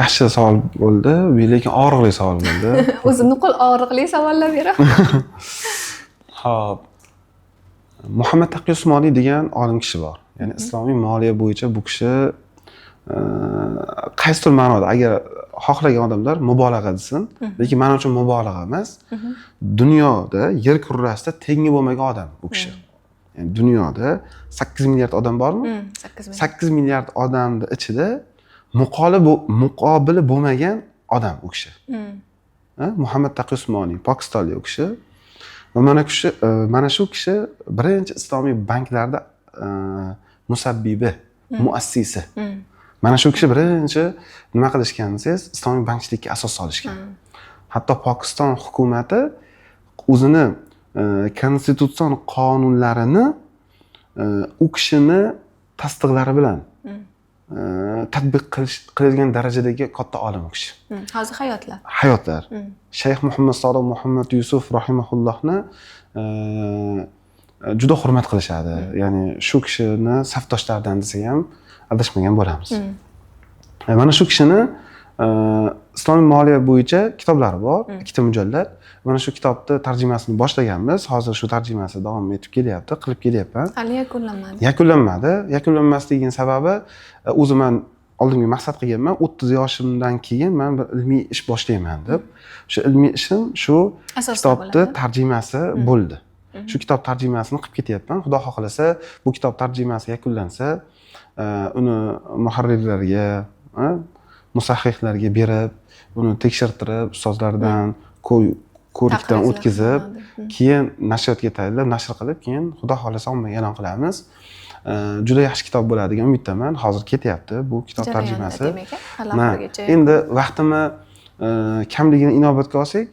Yaxshi savol bo'ldi, lekin og'riqli savol bo'ldi. O'zi nuqul og'riqli savollar beraman. Xo'p. Muhammad Taqiy Usmoniy degan olim kishi bor. Ya'ni islomiy moliya bo'yicha bu kishi qaysidir ma'noda agar xohlagan odamlar mubolag'a desin, lekin men uchun mubolag'a emas. Dunyoda yer kurrasida tengi bo'lmagan odam bu kishi. Ya'ni dunyoda 8 milliard odam bormi? 8 milliard odamning ichida muqobili bo'lmagan odam u kishi. Muhammad Taqiy Usmoniy, Pokistonlik u kishi. Va mana shu kishi birinchi islomiy banklarda musabbibi, muassisi. Mana shu kishi birinchi nima qilishgan desangiz, islomiy bankchilikka asos solishgan. Hatto Pokiston hukumati o'zini konstitutsion qonunlarini u kishini tasdiqlari bilan tatbiq qiladigan darajadagi katta olim u kishi. Hozir hayotlar. Hayotlar. Shayx Muhammad Sodiq Muhammad Yusuf rahimahullohni juda hurmat qilishadi. Ya'ni shu kishini safdoshlaridan desak ham adashmagan bo'lamiz. Mana shu kishini islomiy moliya bo'yicha kitoblari bor, 2ta mujallad. Mana shu kitobni tarjimasini boshlaganmiz. Hozir shu tarjimasi davom etib kelyapti, qilib kelyapman. Hali yakunlanmadi. Yakunlanmadi. Yakunlanmasligining sababi o'zim men oldimga maqsad qilganman, 30 yoshimdan keyin men bir ilmiy ish boshlayman deb. Shu ilmiy ishim shu kitobni tarjimasi bo'ldi. Shu kitob tarjimasini qilib ketyapman. Xudo xohlasa, bu kitob tarjimasi yakunlansa, uni muharrirlarga, musahhihlarga berib, uni tekshirtirib, ustozlardan ko'rikdan o'tkazib, keyin nashriyotga tayyorlab, nashr qilib, keyin xudo xohlasa ommaga e'lon qilamiz. Juda yaxshi kitob bo'ladi degan umiddaman. Hozir ketyapti bu kitob tarjimasi. Endi vaqtimni kamligini inobatga olsak,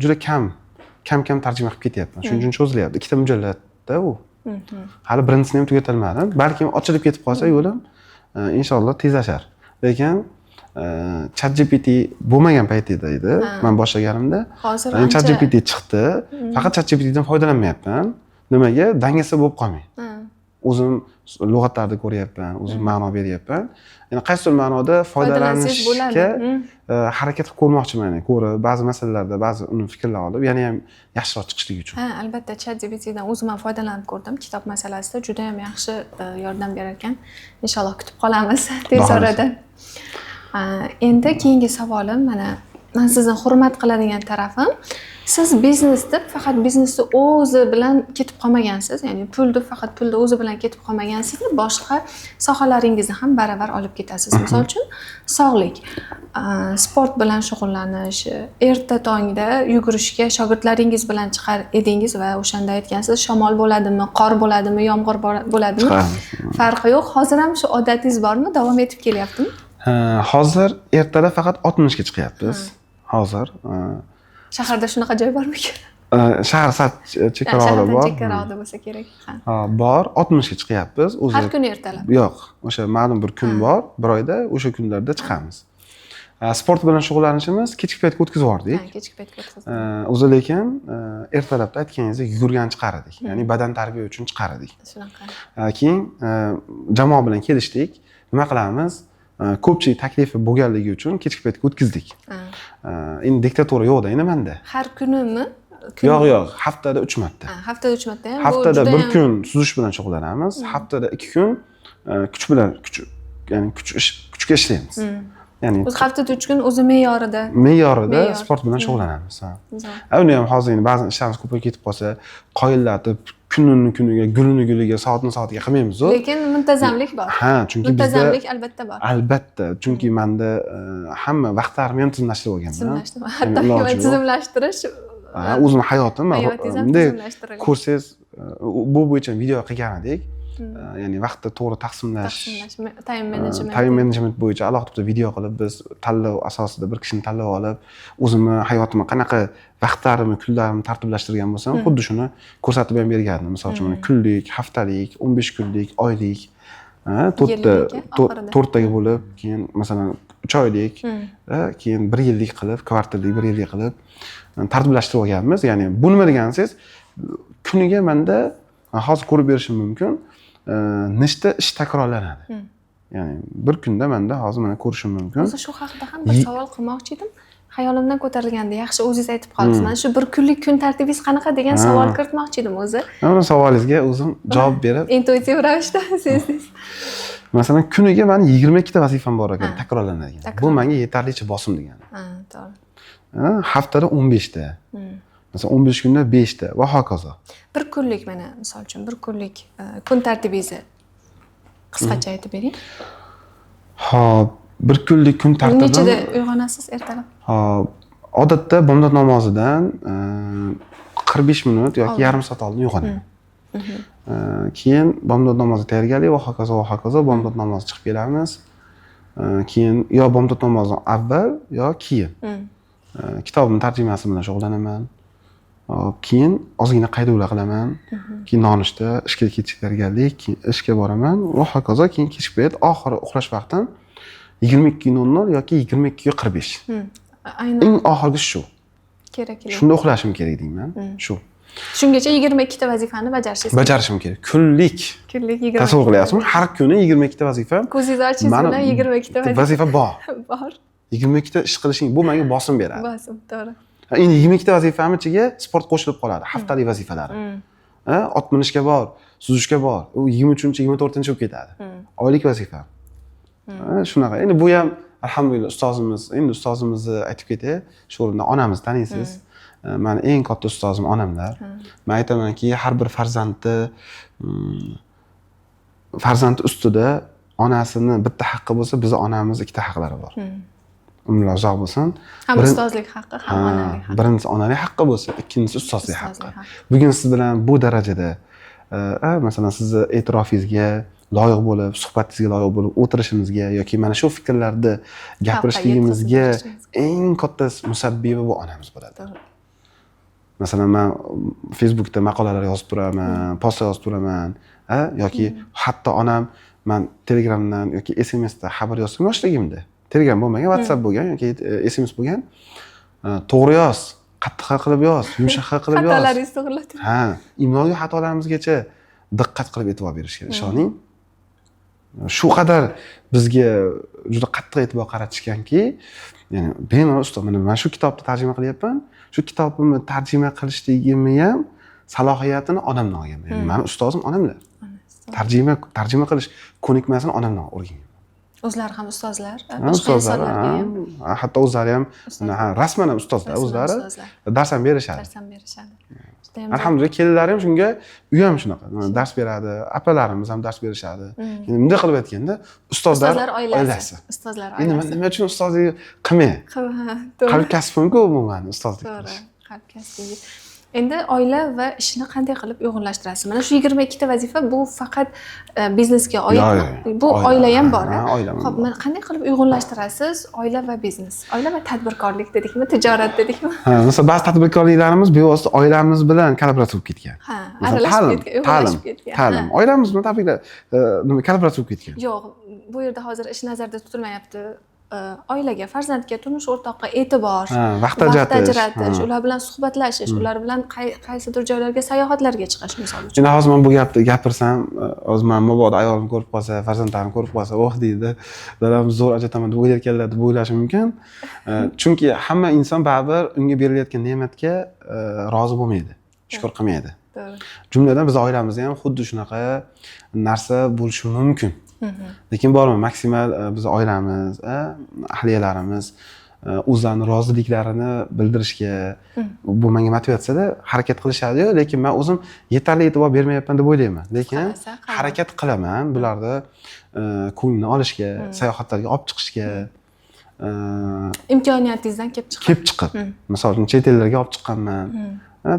juda kam tarjima qilib ketyapman. Shuning uchun cho'zilyapti. 2ta mujalladda u. Hali birinchisini ham tugatolmadim. Balkim ochilib ketib qolsa yo'lim, inshaalloh tezlashar. Lekin ChatGPT bo'lmagan paytida edi. Men boshlaganimda ChatGPT chiqdi. Faqat ChatGPTdan foydalanmayapman. Nimaga? Dangasa bo'lib qolmang. O'zim lug'atlarni ko'ryapman, o'zim ma'no beryapman. Ya'ni qaysidir ma'noda foydalanishga harakat qilib ko'rmoqchiman. Ko'rib, ba'zi masalalarda ba'zi uni fikrlar olib, yana ham yaxshiroq chiqishligi uchun. Albatta ChatGPTdan o'zim ham foydalanib ko'rdim. Kitob masalasida juda ham yaxshi yordam berar ekan. Inshaalloh kutib qolamiz tez orada. Endi keyingi savolim mana men sizni hurmat qiladigan tarafim, siz biznes deb faqat biznesni o'zi bilan ketib qolmagansiz, ya'ni pul deb faqat pulni o'zi bilan ketib qolmagansiz, boshqa sohalaringizni ham baravar olib ketasiz. Misol uchun, sog'lik, sport bilan shug'ullanish, erta tongda yugurishga shogirdlaringiz bilan chiqar edingiz va o'shanda aytgansiz, shamol bo'ladimi, qor bo'ladimi, yomg'ir bo'ladimi, farqi yo'q. Hozir ham shu odatingiz bormi, davom etib kelyaptimi? Hozir ertalab faqat 60 ga chiqyapmiz. Hozir shaharda shunaqa joy bormikan? Shahar sal chekkaroqda bor. Chekkaroqda bo'lsa kerak. Ha, bor, 60 ga chiqyapmiz. O'zi har kuni ertalab. Yo'q, o'sha ma'lum bir kun bor, bir oyda o'sha kunlarda chiqamiz. Sport bilan shug'ullanishimiz kechki paytga o'tkazib yubordik. Kechki paytga o'tkazib. O'zi lekin ertalabda aytganingizdek yugurgan chiqar edik. Ya'ni badan tarbiya uchun chiqar edik. Shunaqa. Keyin jamoa bilan kelishdik. Nima qilamiz? Ko'pchilik taklifi bo'lganligi uchun kechki paytga o'tkazdik. Endi diktatura yo'qda endi menda. Har kunimi? Yo'q, haftada 3 marta. Haftada 3 marta ham. Haftada bir kun suzish bilan shug'ullanamiz. Haftada 2 kun ya'ni kuchga ishlaymiz. Ya'ni o'zi haftada 3 kun o'zi me'yorida sport bilan shug'ullanamiz. Uni ham hozir endi ba'zan ishlarimiz ko'payib ketib qolsa, qoyillatib kuniga, gulini-guliga, soatini-soatiga qilmaymiz-ku. Lekin muntazamlik bor. Ha, chunki bizda muntazamlik albatta bor. Albatta, chunki menda hamma vaqtlarimni ham tizimlashtirib olganman. Hatto tizimlashtirish o'zim hayotim bunday tizimlashtirilgan. ko'rsangiz bu bo'yicha video qilgan edik. Ya'ni vaqtni to'g'ri taqsimlash, time management bo'yicha alohida video qilib biz tanlov asosida bir kishini tanlab olib, o'zimni hayotimni qanaqa vaqtlarimni, kunlarimni tartiblashtirgan bo'lsam, xuddi shuni ko'rsatib ham bergandim. Masalan, mana kunlik, haftalik, 15 kunlik, oylik, to'rttaga bo'lib, keyin masalan 3 oylik, keyin 1 yillik qilib, kvartallik, 1 yillik qilib tartiblashtirib olganmiz. Ya'ni bu nima deganingiz, kuniga menda hozir ko'rib berishim mumkin, nechta ish takrorlanadi. Ya'ni bir kunda menda hozir mana ko'rishim mumkin. O'zi shu haqida ham bir savol qilmoqchi edim. Hayolimdan ko'tarilganda, yaxshi o'zingiz aytib qoldingiz. Mana shu bir kunlik kun tartibingiz qanaqa degan savol kiritmoqchi edim o'zi. Mana savolingizga o'zim javob berib, intuitiv ravishda sezdim. Masalan, kuniga meni 22 ta vazifam bor ekan, takrorlanadigan. Bu menga yetarlicha bosim degani. To'g'ri. Haftada 15 ta. Masalan, 15 kunda 5 ta va hokazo. Bir kunlik mana misol uchun bir kunlik kun tartibingizni qisqacha aytib bering. Hop, bir kunlik kun tartibim. Nechada uyg'onasiz ertalab? Hop, odatda bomdod namozidan 45 minut yoki yarim soat oldin uyg'onaman. Keyin bomdod namozi tayyorgarlik va hokazo bomdod namozi chiqib kelamiz. Keyin yo bomdod namozidan avval yo keyin kitobimning tarjimasi bilan shug'ullanaman. Keyin ozgina qaydovlar qilaman. Keyin nonushta, ishga ketish tayyorgarlik, keyin ishga boraman va hokazo. Keyin kechki payt oxiri uxlash vaqtim 22:00 yoki 22:45. Aynan. Eng oxirgi shu. Kerak. Shunda uxlashim kerak deyman. Shu. Shungacha 22 ta vazifani bajarishim kerak. Kunlik. 22. Tasavvur qilyapsizmi? Har kuni 22 ta vazifa. Ko'zingizni ochingiz bilan 22 ta vazifa bor. Bor. 22 ta ish qilishing bu menga bosim beradi. Bosim, to'g'ri. Endi 22 ta vazifam ichiga sport qo'shilib qoladi, haftalik vazifalari. Ot minishga bor, suzishga bor. U 23-chi, 24-chi bo'lib ketadi. Oylik vazifa. Shunaqa. Endi bu ham alhamdulillah ustozimizni aytib ketay, shu o'rinda onamizni taniysiz. Meni eng katta ustozim onamlar. Men aytamanki, har bir farzandi ustida onasini bitta haqqi bo'lsa, bizning onamiz ikkita haqlari bor. Umrlar uzoq bo'lsin. Ham ustozlik haqqi, ham onalik haqqi. Birinchisi onalik haqqi bo'lsa, ikkinchisi ustozlik haqqi. Bugun siz bilan bu darajada masalan sizni e'tirofingizga loyiq bo'lib, suhbatingizga loyiq bo'lib o'tirishimizga yoki mana shu fikrlarni gapirishligimizga eng katta musabbibi bu onamiz bo'ladi. Masalan, men Facebookda maqolalar yozib turaman, postlar yozib turaman, yoki hatto onam men Telegramdan yoki SMSda xabar yozsam yoshligimda. Telegram bo'lmagan, WhatsApp bo'lgan yoki SMS bo'lgan. To'g'ri yoz, qattiq qilib yoz, yumshoq qilib yoz. Xatolaringizni to'g'rilatib. Ha, imloviy xatolarimizgacha diqqat qilib e'tibor berishgan, ishoning. Shu qadar bizga juda qattiq e'tibor qaratishganki, ya'ni bemalol ustoz, men shu kitobni tarjima qilyapman. Shu kitobimni tarjima qilishligimni ham salohiyatini onamdan olganman. Ya'ni meni ustozim onamlar. Tarjima qilish ko'nikmasini onamdan o'rgangan. O'zlari ham ustozlar, Ha, boshqa ustozlar, insonlarga ham hatto o'zlari ham rasman ham ustozlar, rasman o'zlari ustozlar. dars ham berishadi. dars ham berishadi. Judayam Alhamdulillah, kelinlarim ham shunga, uy ham shunaqa. Dars beradi, opalarimiz ham dars berishadi. Endi bunday qilib aytganda, ustozlar oilasi. Ustozlar Endi oilasi. nima uchun ustozlik qilmay? Ha, to'g'ri. Qalb kasbim-ku umuman ustozlik To'g'ri. qilish. Qalb kasbi. Endi oila va ishni qanday qilib uyg'unlashtirasiz? Mana shu 22 ta vazifa bu faqat biznesga oidmi? Yo'q, Bu oila ham bor. ha, oila ham Xo'p, mana qanday qilib uyg'unlashtirasiz oila va biznes? Oila va tadbirkorlik dedikmi, tijorat dedikmi? Ha, masalan, ba'zi tadbirkorliklarimiz bevosita oilamiz bilan kollaboratsiya bo'lib ketgan. Ha, Masalan, aralashib ketgan, uyg'unlashib ketgan. ta'lim. Oilamiz bilan nima kollaboratsiya bo'lib ketgan. Yo'q, bu yerda hozir ish nazarda tutilmayapti. Oilaga, farzandga, turmush o'rtoqqa e'tibor, vaqt ajratish, ular bilan suhbatlashish, ular bilan qaysidir joylarga sayohatlarga chiqish misol uchun. Endi hozir men bu gapni gapirsam, hozir men mabodo ayolim ko'rib qolsa, farzandlarim ko'rib qolsa, "Oh" deydi, "Dadam zo'r ajrataman" deb o'ylayotganlar deb o'ylashi mumkin. Chunki hamma inson baribir unga berilayotgan ne'matga rozi bo'lmaydi, shukr qilmaydi. To'g'ri. Jumladan biz oilamizda ham xuddi shunaqa narsa bo'lishi mumkin. Lekin bormi, maksimal biz oilamiz, ahliyalarimiz o'zlarini roziliklarini bildirishga bu menga motivatsiyada harakat qilishadi-yu, lekin men o'zim yetarli e'tibor bermayapman deb o'ylayman. Lekin harakat qilaman bularni ko'nglini olishga, sayohatlarga olib chiqishga, imkoniyatingizdan kelib chiqib. Misol uchun chet ellarga olib chiqqanman.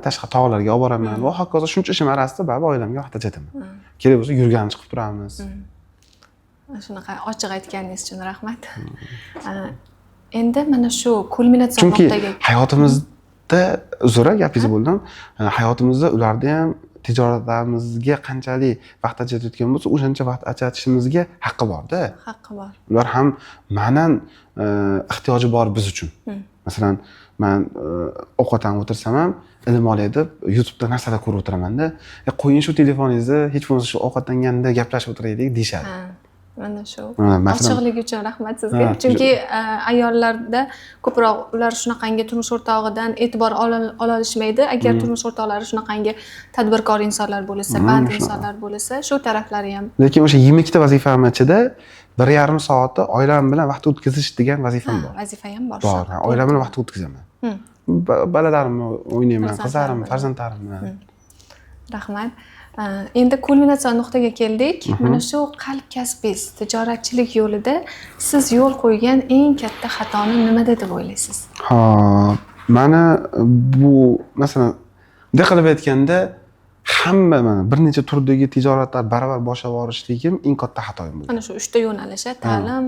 Tashqi tog'larga olib boraman va hokazo shuncha ishim orasida baribir oilamga vaqt ajrataman. Kerak bo'lsa yurganib chiqib turamiz. Shunaqa ochiq aytganingiz uchun rahmat. Endi mana shu kulminatsion nuqtaga. Chunki hayotimizda uzra gapingizni bo'ldim. Hayotimizda ularda ham tijoratimizga qanchalik vaqt ajratayotgan bo'lsa, o'shancha vaqt ajratishimizga haqqi bor-da. Haqqi bor. Ular ham ma'nan ehtiyoji bor biz uchun. Masalan, men ovqatlanib o'tirsam ham ilm olay deb YouTube'da narsalar ko'rib o'tiraman-da. Qo'ying shu telefoningizni, hech bo'lmasa shu ovqatlanganda gaplashib o'tiraylik deyshadi. Mana shu ochiqlik uchun rahmat sizga. Chunki ayollarda ko'proq ular shunaqangi turmush o'rtog'idan e'tibor ola olishmaydi. Agar turmush o'rtoqlari shunaqangi tadbirkor insonlar bo'lsa, band insonlar bo'lsa, shu taraflari ham. Lekin o'sha 22 ta vazifam ichida 1,5 soatni oilam bilan vaqt o'tkazish degan vazifam bor. Vazifa ham bor. Bor, oilam bilan vaqt o'tkazaman. Bolalarimni o'ynayman, qizlarim, farzandlarim bilan. Rahmat. Endi kulminatsion nuqtaga keldik. Mana shu qalb kasbingiz, tijoratchilik yo'lida siz yo'l qo'ygan eng katta xatoni nimada deb o'ylaysiz? Mana bu masalan, bunday qilib aytganda hamma mana bir necha turdagi tijoratlar baravar boshlab yuborishligim eng katta xatoim bo'ldi. Mana shu 3 ta yo'nalish, ta'lim,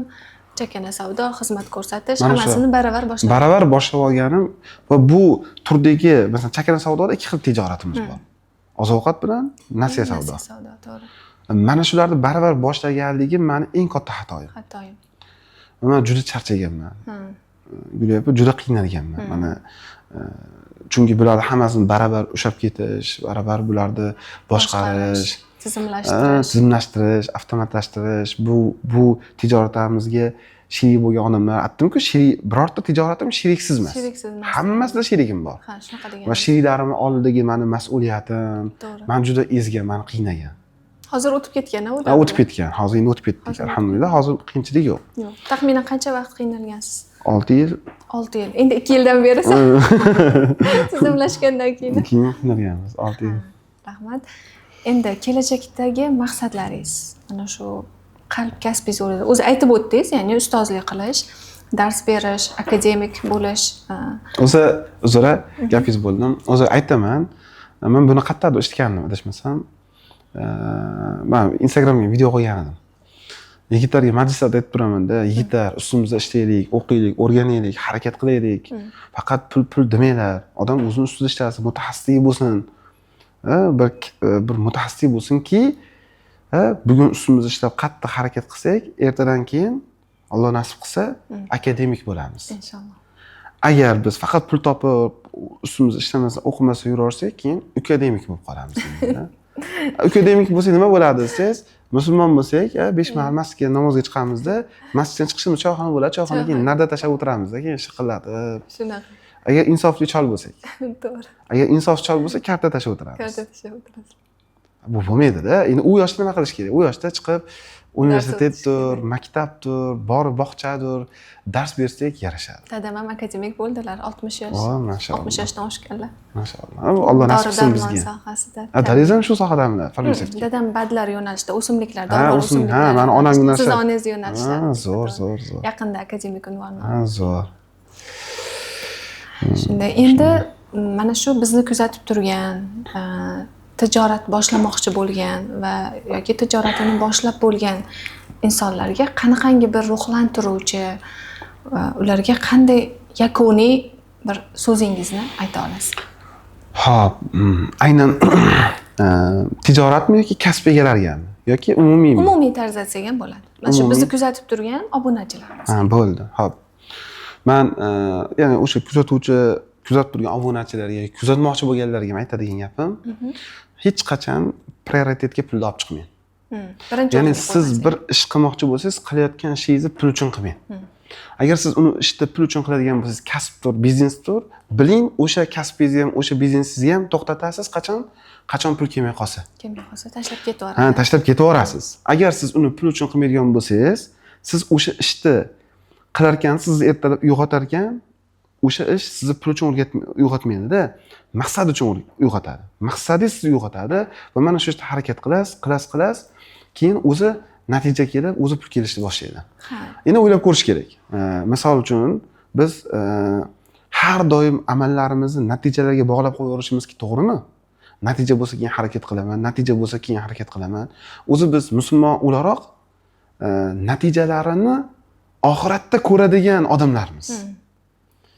chakana savdo, xizmat ko'rsatish, hammasini baravar boshlab. Baravar boshlab olganim va bu turdagi masalan chakana savdoda ikki xil tijoratimiz bor. Oziq-ovqat bilan nasiya savdo. Nasiya savdo, to'g'ri. Mana shularni baravar boshlaganligim meni eng katta xatoyim. Xatoyim. Men juda charchaganman. Juda qiynalganman. Mana chunki bularni hammasini baravar ushlab ketish, baravar bularni boshqarish, tizimlashtirish, avtomatlashtirish bu tijoratimizga sherik bo'lgan odamlar aytdim-ku, birorta tijoratim sheriksiz emas. Hammasida sherigim bor. Ha, shunaqa degan. Va sheriklarim oldidagi meni mas'uliyatim, men juda ezgan, meni qiynagan. Hozir o'tib ketgan-a u? O'tib ketgan. Hozir endi o'tib ketdik, alhamdulillah. Hozir qiyinchilik yo'q. Yo'q. Taxminan qancha vaqt qiynalgansiz? 6 yil. 6 yil. Endi 2 yildan beri tizimlashgandan keyin. Keyin qiynalganmiz, 6 yil. Rahmat. Endi kelajakdagi maqsadlaringiz, mana shu qalb kasbingiz yo'lida o'zi aytib o'tdingiz, ya'ni ustozlik qilish, dars berish, akademik bo'lish. O'zi uzra gapingiz bo'ldim. O'zi aytaman, men buni qayerdadir eshitgandim, adashmasam. Men Instagramga video qo'ygan edim. Yigitlarga majlislarda aytib turaman-da, yigitlar, ustimizda ishlaylik, o'qiylik, o'rganaylik, harakat qilaylik. Faqat pul demanglar. Odam o'zini ustida ishlasa, mutaxassislik bo'lsin. Bir mutaxassislik bo'lsinki, bugun ustimizda ishlab qattiq harakat qilsak, ertadan keyin Alloh nasib qilsa, akademik bo'lamiz. Inshaalloh. Agar biz faqat pul topib, ustimizda ishlamasa, o'qimasa yuraversak, keyin akademik bo'lib qolamiz. Akademik bo'lsak nima bo'ladi desangiz, musulmon bo'lsak, 5 mahal masjidga namozga chiqamizda, masjiddan chiqishimiz choyxona bo'ladi, choyxonaga keyin narda tashlab o'tiramizda, keyin shiqillatib. Shunaqa. Agar insofli chol bo'lsak. To'g'ri. Agar insofli chol bo'lsa, karta tashlab o'tiramiz. Karta tashlab o'tirasiz. Bu bo'lmaydi-da. Endi u yoshda nima qilish kerak? U yoshda chiqib universitetdir, maktabdir, bori bog'chadir, dars bersak yarashadi. Dadam ham akademik bo'ldilar, 60 yosh. Voh, mashalloh. 60 yoshdan oshganlar. Mashalloh. Alloh nasib qilsin Dori-darmon bizga. sohasida. Dadingiz ham shu sohadamilar, farmatsevtika. Dadam badlar yo'nalishida, o'simliklar, Ha, dori o'simlik. o'simliklar. Ha, mani onam yo'nalishi. Siz onangiz yo'nalishida. Ha, zo'r. Yaqinda akademik unvonni. Ha, zo'r. Shunday. Endi mana shu bizni kuzatib turgan, tijorat boshlamoqchi bo'lgan va yoki tijoratini boshlab bo'lgan insonlarga qanaqangi bir ruhlantiruvchi, ularga qanday yakuniy bir so'zingizni ayta olasiz? Xo'p, aynan tijoratmi yoki kasb egalarigami yoki umumiymi? Umumiy tarzda aytsak ham bo'ladi. Mana shu bizni kuzatib turgan obunachilarimiz. Ha, bo'ldi. Xo'p. Men ya'ni o'sha kuzatib turgan obunachilarga, kuzatmoqchi bo'lganlarga aytadigan gapim, hech qachon prioritetga pulni olib chiqmang. Ya'ni siz bir ish qilmoqchi bo'lsangiz, qilayotgan ishingizni pul uchun qilmang. Agar siz uni ishni pul uchun qiladigan bo'lsangiz, kasbdir, biznesdir, biling o'sha kasbingizni ham, o'sha biznesingizni ham to'xtatasiz qachon pul kelmay qolsa. Kelmay qolsa tashlab ketaverasiz. Ha, tashlab ketaverasiz. Agar siz uni pul uchun qilmaydigan bo'lsangiz, siz o'sha ishni qilarkansiz, sizni ertalab uyg'otar ekan, o'sha ish sizni pul uchun uyg'otmaydi-da, maqsad uchun uyg'otadi. Maqsadingiz sizni uyg'otadi va mana shu ishda harakat qilasiz, keyin o'zi natija kelib, o'zi pul kelishni boshlaydi. Endi o'ylab ko'rish kerak. Misol uchun biz har doim amallarimizni natijalarga bog'lab qo'yaverishimiz to'g'rimi? Natija bo'lsa keyin harakat qilaman, natija bo'lsa keyin harakat qilaman. O'zi biz musulmon o'laroq natijalarini oxiratda ko'radigan odamlarmiz.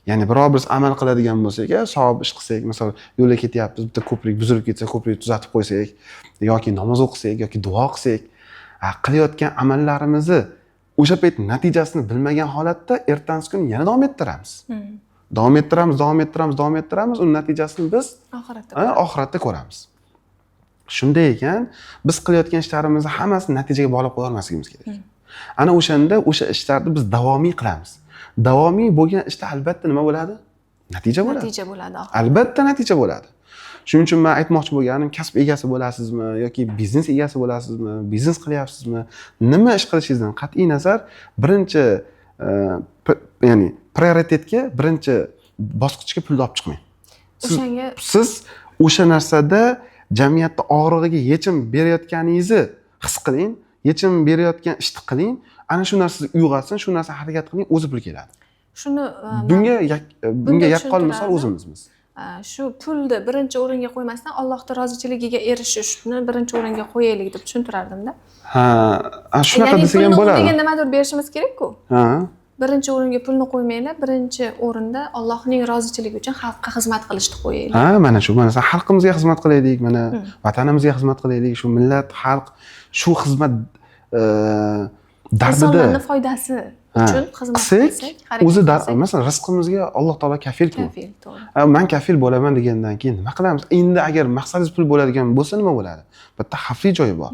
Ya'ni biror biz amal qiladigan bo'lsak, savob ish qilsak, masalan, yo'lga ketyapmiz, bitta ko'prik buzilib ketsa, ko'prikni tuzatib qo'ysak, yoki namoz o'qisak, yoki duo qilsak, qilayotgan amallarimizni o'sha payt natijasini bilmagan holatda ertangi kuni yana davom ettiramiz. Davom ettiramiz, uning natijasini biz oxiratda ko'ramiz. Shunday ekan, biz qilayotgan ishlarimizni hammasini natijaga bog'lab qo'ymasligimiz kerak. Ana o'shanda o'sha ishlarni biz davomiy qilamiz. Davomiy bo'lgan ishda albatta nima bo'ladi? Natija bo'ladi. Natija bo'ladi. Albatta natija bo'ladi. Shuning uchun men aytmoqchi bo'lganim, kasb egasi bo'lasizmi yoki biznes egasi bo'lasizmi, biznes qilyapsizmi, nima ish qilishingizdan qat'iy nazar, birinchi ya'ni prioritetga, birinchi bosqichga pulni olib chiqmang. Siz o'sha narsada jamiyatda og'rig'iga yechim berayotganingizni his qiling, yechim berayotgan ishni qiling, ana shu narsa uyg'otsin, shu narsa harakat qiling, o'zi pul keladi. Shuni bunga yaqqol misol o'zimizmiz. Shu pulni birinchi o'ringa qo'ymasdan Allohning roziligiga erishishni birinchi o'ringa qo'yaylik deb tushuntirardim-da. Ha, shunaqa desak ham bo'ladi. Pulni nimadir berishimiz kerak-ku. Ha. Birinchi o'ringa pulni qo'ymanglar, birinchi o'rinda Allohning roziligi uchun xalqqa xizmat qilishni qo'yaylik. Ha, mana shu, mana xalqimizga xizmat qilaylik, mana vatanimizga xizmat qilaylik, shu millat, xalq shu xizmat dardida insonlarning foydasi uchun xizmat qilsak, o'zi masalan rizqimizga Alloh taolo kafil-ku. Kafil, to'g'ri. Men kafil bo'laman degandan keyin nima qilamiz? Endi agar maqsadingiz pul bo'ladigan bo'lsa nima bo'ladi? Bitta xavfli joyi bor.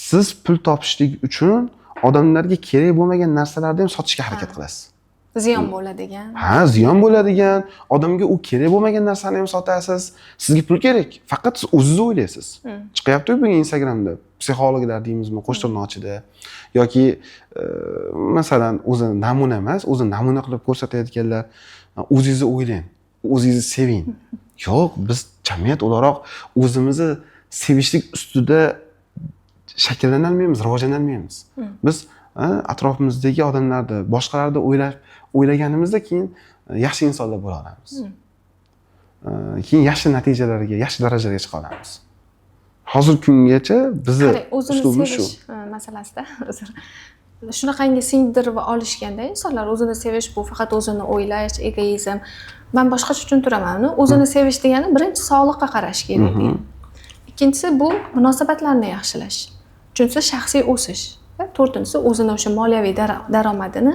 Siz pul topishlik uchun odamlarga kerak bo'lmagan narsalarni ham sotishga harakat qilasiz. Ziyon bo'ladigan. Ha, ziyon bo'ladigan, odamga u kerak bo'lmagan narsani ham sotasiz. Sizga pul kerak, faqat siz o'zingizni o'ylaysiz. Chiqyapti-ku bugun Instagramda psixologlar deymizmi, qo'shtirnochida yoki masalan o'zi namuna emas, o'zi namuna qilib ko'rsatayotganlar, o'zingizni o'ylang, o'zingizni seving. Yo'q, biz jamiyat o'laroq o'zimizni sevishlik ustida shakllanolmaymiz, rivojlanolmaymiz. Biz atrofimizdagi odamlarni, boshqalarni o'ylaganimizda keyin yaxshi insonlar bo'la olamiz. Keyin yaxshi natijalarga, yaxshi darajalarga chiqa olamiz. Hozir kungacha bizni o'zini sevish masalasida shunaqangi singdirib olishganda insonlar o'zini sevish bu faqat o'zini o'ylash, egoizm. Men boshqacha tushuntiraman. O'zini sevish degani birinchi sog'liqqa qarash kerak degan. Ikkinchisi bu munosabatlarni yaxshilash. Uchinchisi shaxsiy o'sish. To'rtinchisi o'zini o'sha moliyaviy daromadini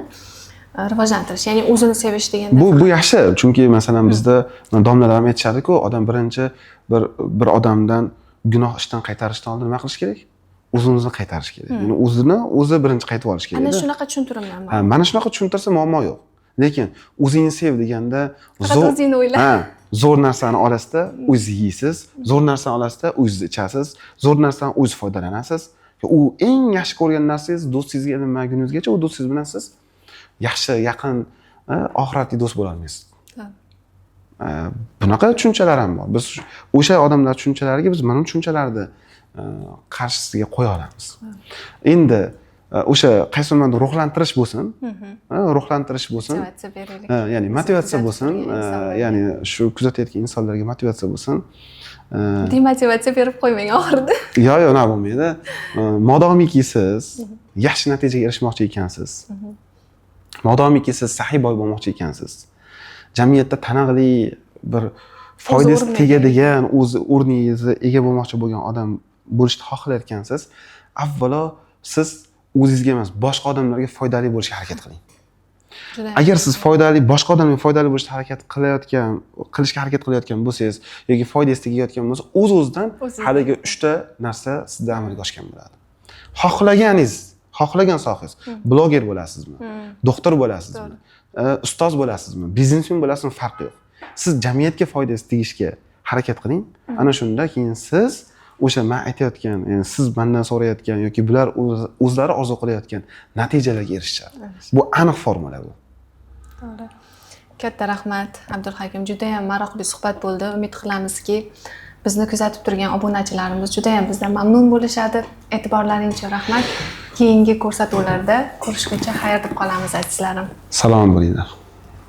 rivojlantirish, ya'ni o'zini sevish deganda. Bu yaxshi, chunki masalan bizda domlalar ham aytishadi-ku, odam birinchi bir odamdan gunoh ishdan qaytarishdan oldin nima qilish kerak? O'zini qaytarish kerak. Ya'ni o'zi birinchi qaytib olish kerak. Ana shunaqa tushuntirimdan bor. Ha, mana shunaqa tushuntirsa muammo yo'q. Lekin o'zingni sev deganda o'zingni o'yla. Ha, zo'r narsani olasizda o'zingiz yeysiz, zo'r narsani olasizda o'zingiz ichasiz, zo'r narsadan o'zingiz foydalanasiz. U eng yaxshi ko'rgan narsangiz do'stingizga ilinmaguningizgacha u do'stingiz bilan siz yaxshi, yaqin, oxiratli do'st bo'la olmaysiz. Bunaqa tushunchalar ham bor. Biz o'sha odamlar tushunchalariga biz mana bu tushunchalarni qarshisiga qo'ya olamiz. Endi o'sha qaysi nimani ruhlantirish bo'lsin, ruhlantirish bo'lsin, Motivatsiya beraylik. ya'ni motivatsiya bo'lsin, ya'ni shu kuzatayotgan insonlarga motivatsiya bo'lsin. Demotivatsiya berib qo'ymang oxirida. Yo'q, nima bo'lmaydi. Modomiki siz yaxshi natijaga erishmoqchi ekansiz, modomiki siz sahiy boy bo'lmoqchi ekansiz, jamiyatda taniqli bir foydasi tegadigan o'z o'rningizni ega bo'lmoqchi bo'lgan odam bo'lishni xohlayotgansiz, avvalo siz o'zingizga emas, boshqa odamlarga foydali bo'lishga harakat qiling. Agar siz boshqa odamga foydali bo'lishga qilishga harakat qilayotgan bo'lsangiz yoki foydasi tegayotgan bo'lsa, o'z-o'zidan haligi 3 ta narsa sizda amalga oshgan bo'ladi. Xohlagan sohangiz, bloger bo'lasizmi, doktor bo'lasizmi, ustoz bo'lasizmi, biznesmen bo'lasizmi, farqi yo'q. Siz jamiyatga foydasi tegishga harakat qiling. Ana shunda keyin siz o'sha men aytayotgan, ya'ni siz mendan so'rayotgan yoki bular o'zlari orzu qilayotgan natijalarga erishishadi. Bu aniq formula bu. To'g'ri. Katta rahmat Abdulhakim. Juda ham maroqli suhbat bo'ldi. Umid qilamizki, bizni kuzatib turgan obunachilarimiz juda ham bizdan mamnun bo'lishadi. E'tiborlaringiz uchun rahmat. Keyingi ko'rsatuvlarda ko'rishguncha xayr deb qolamiz azizlarim. Salom bo'linglar.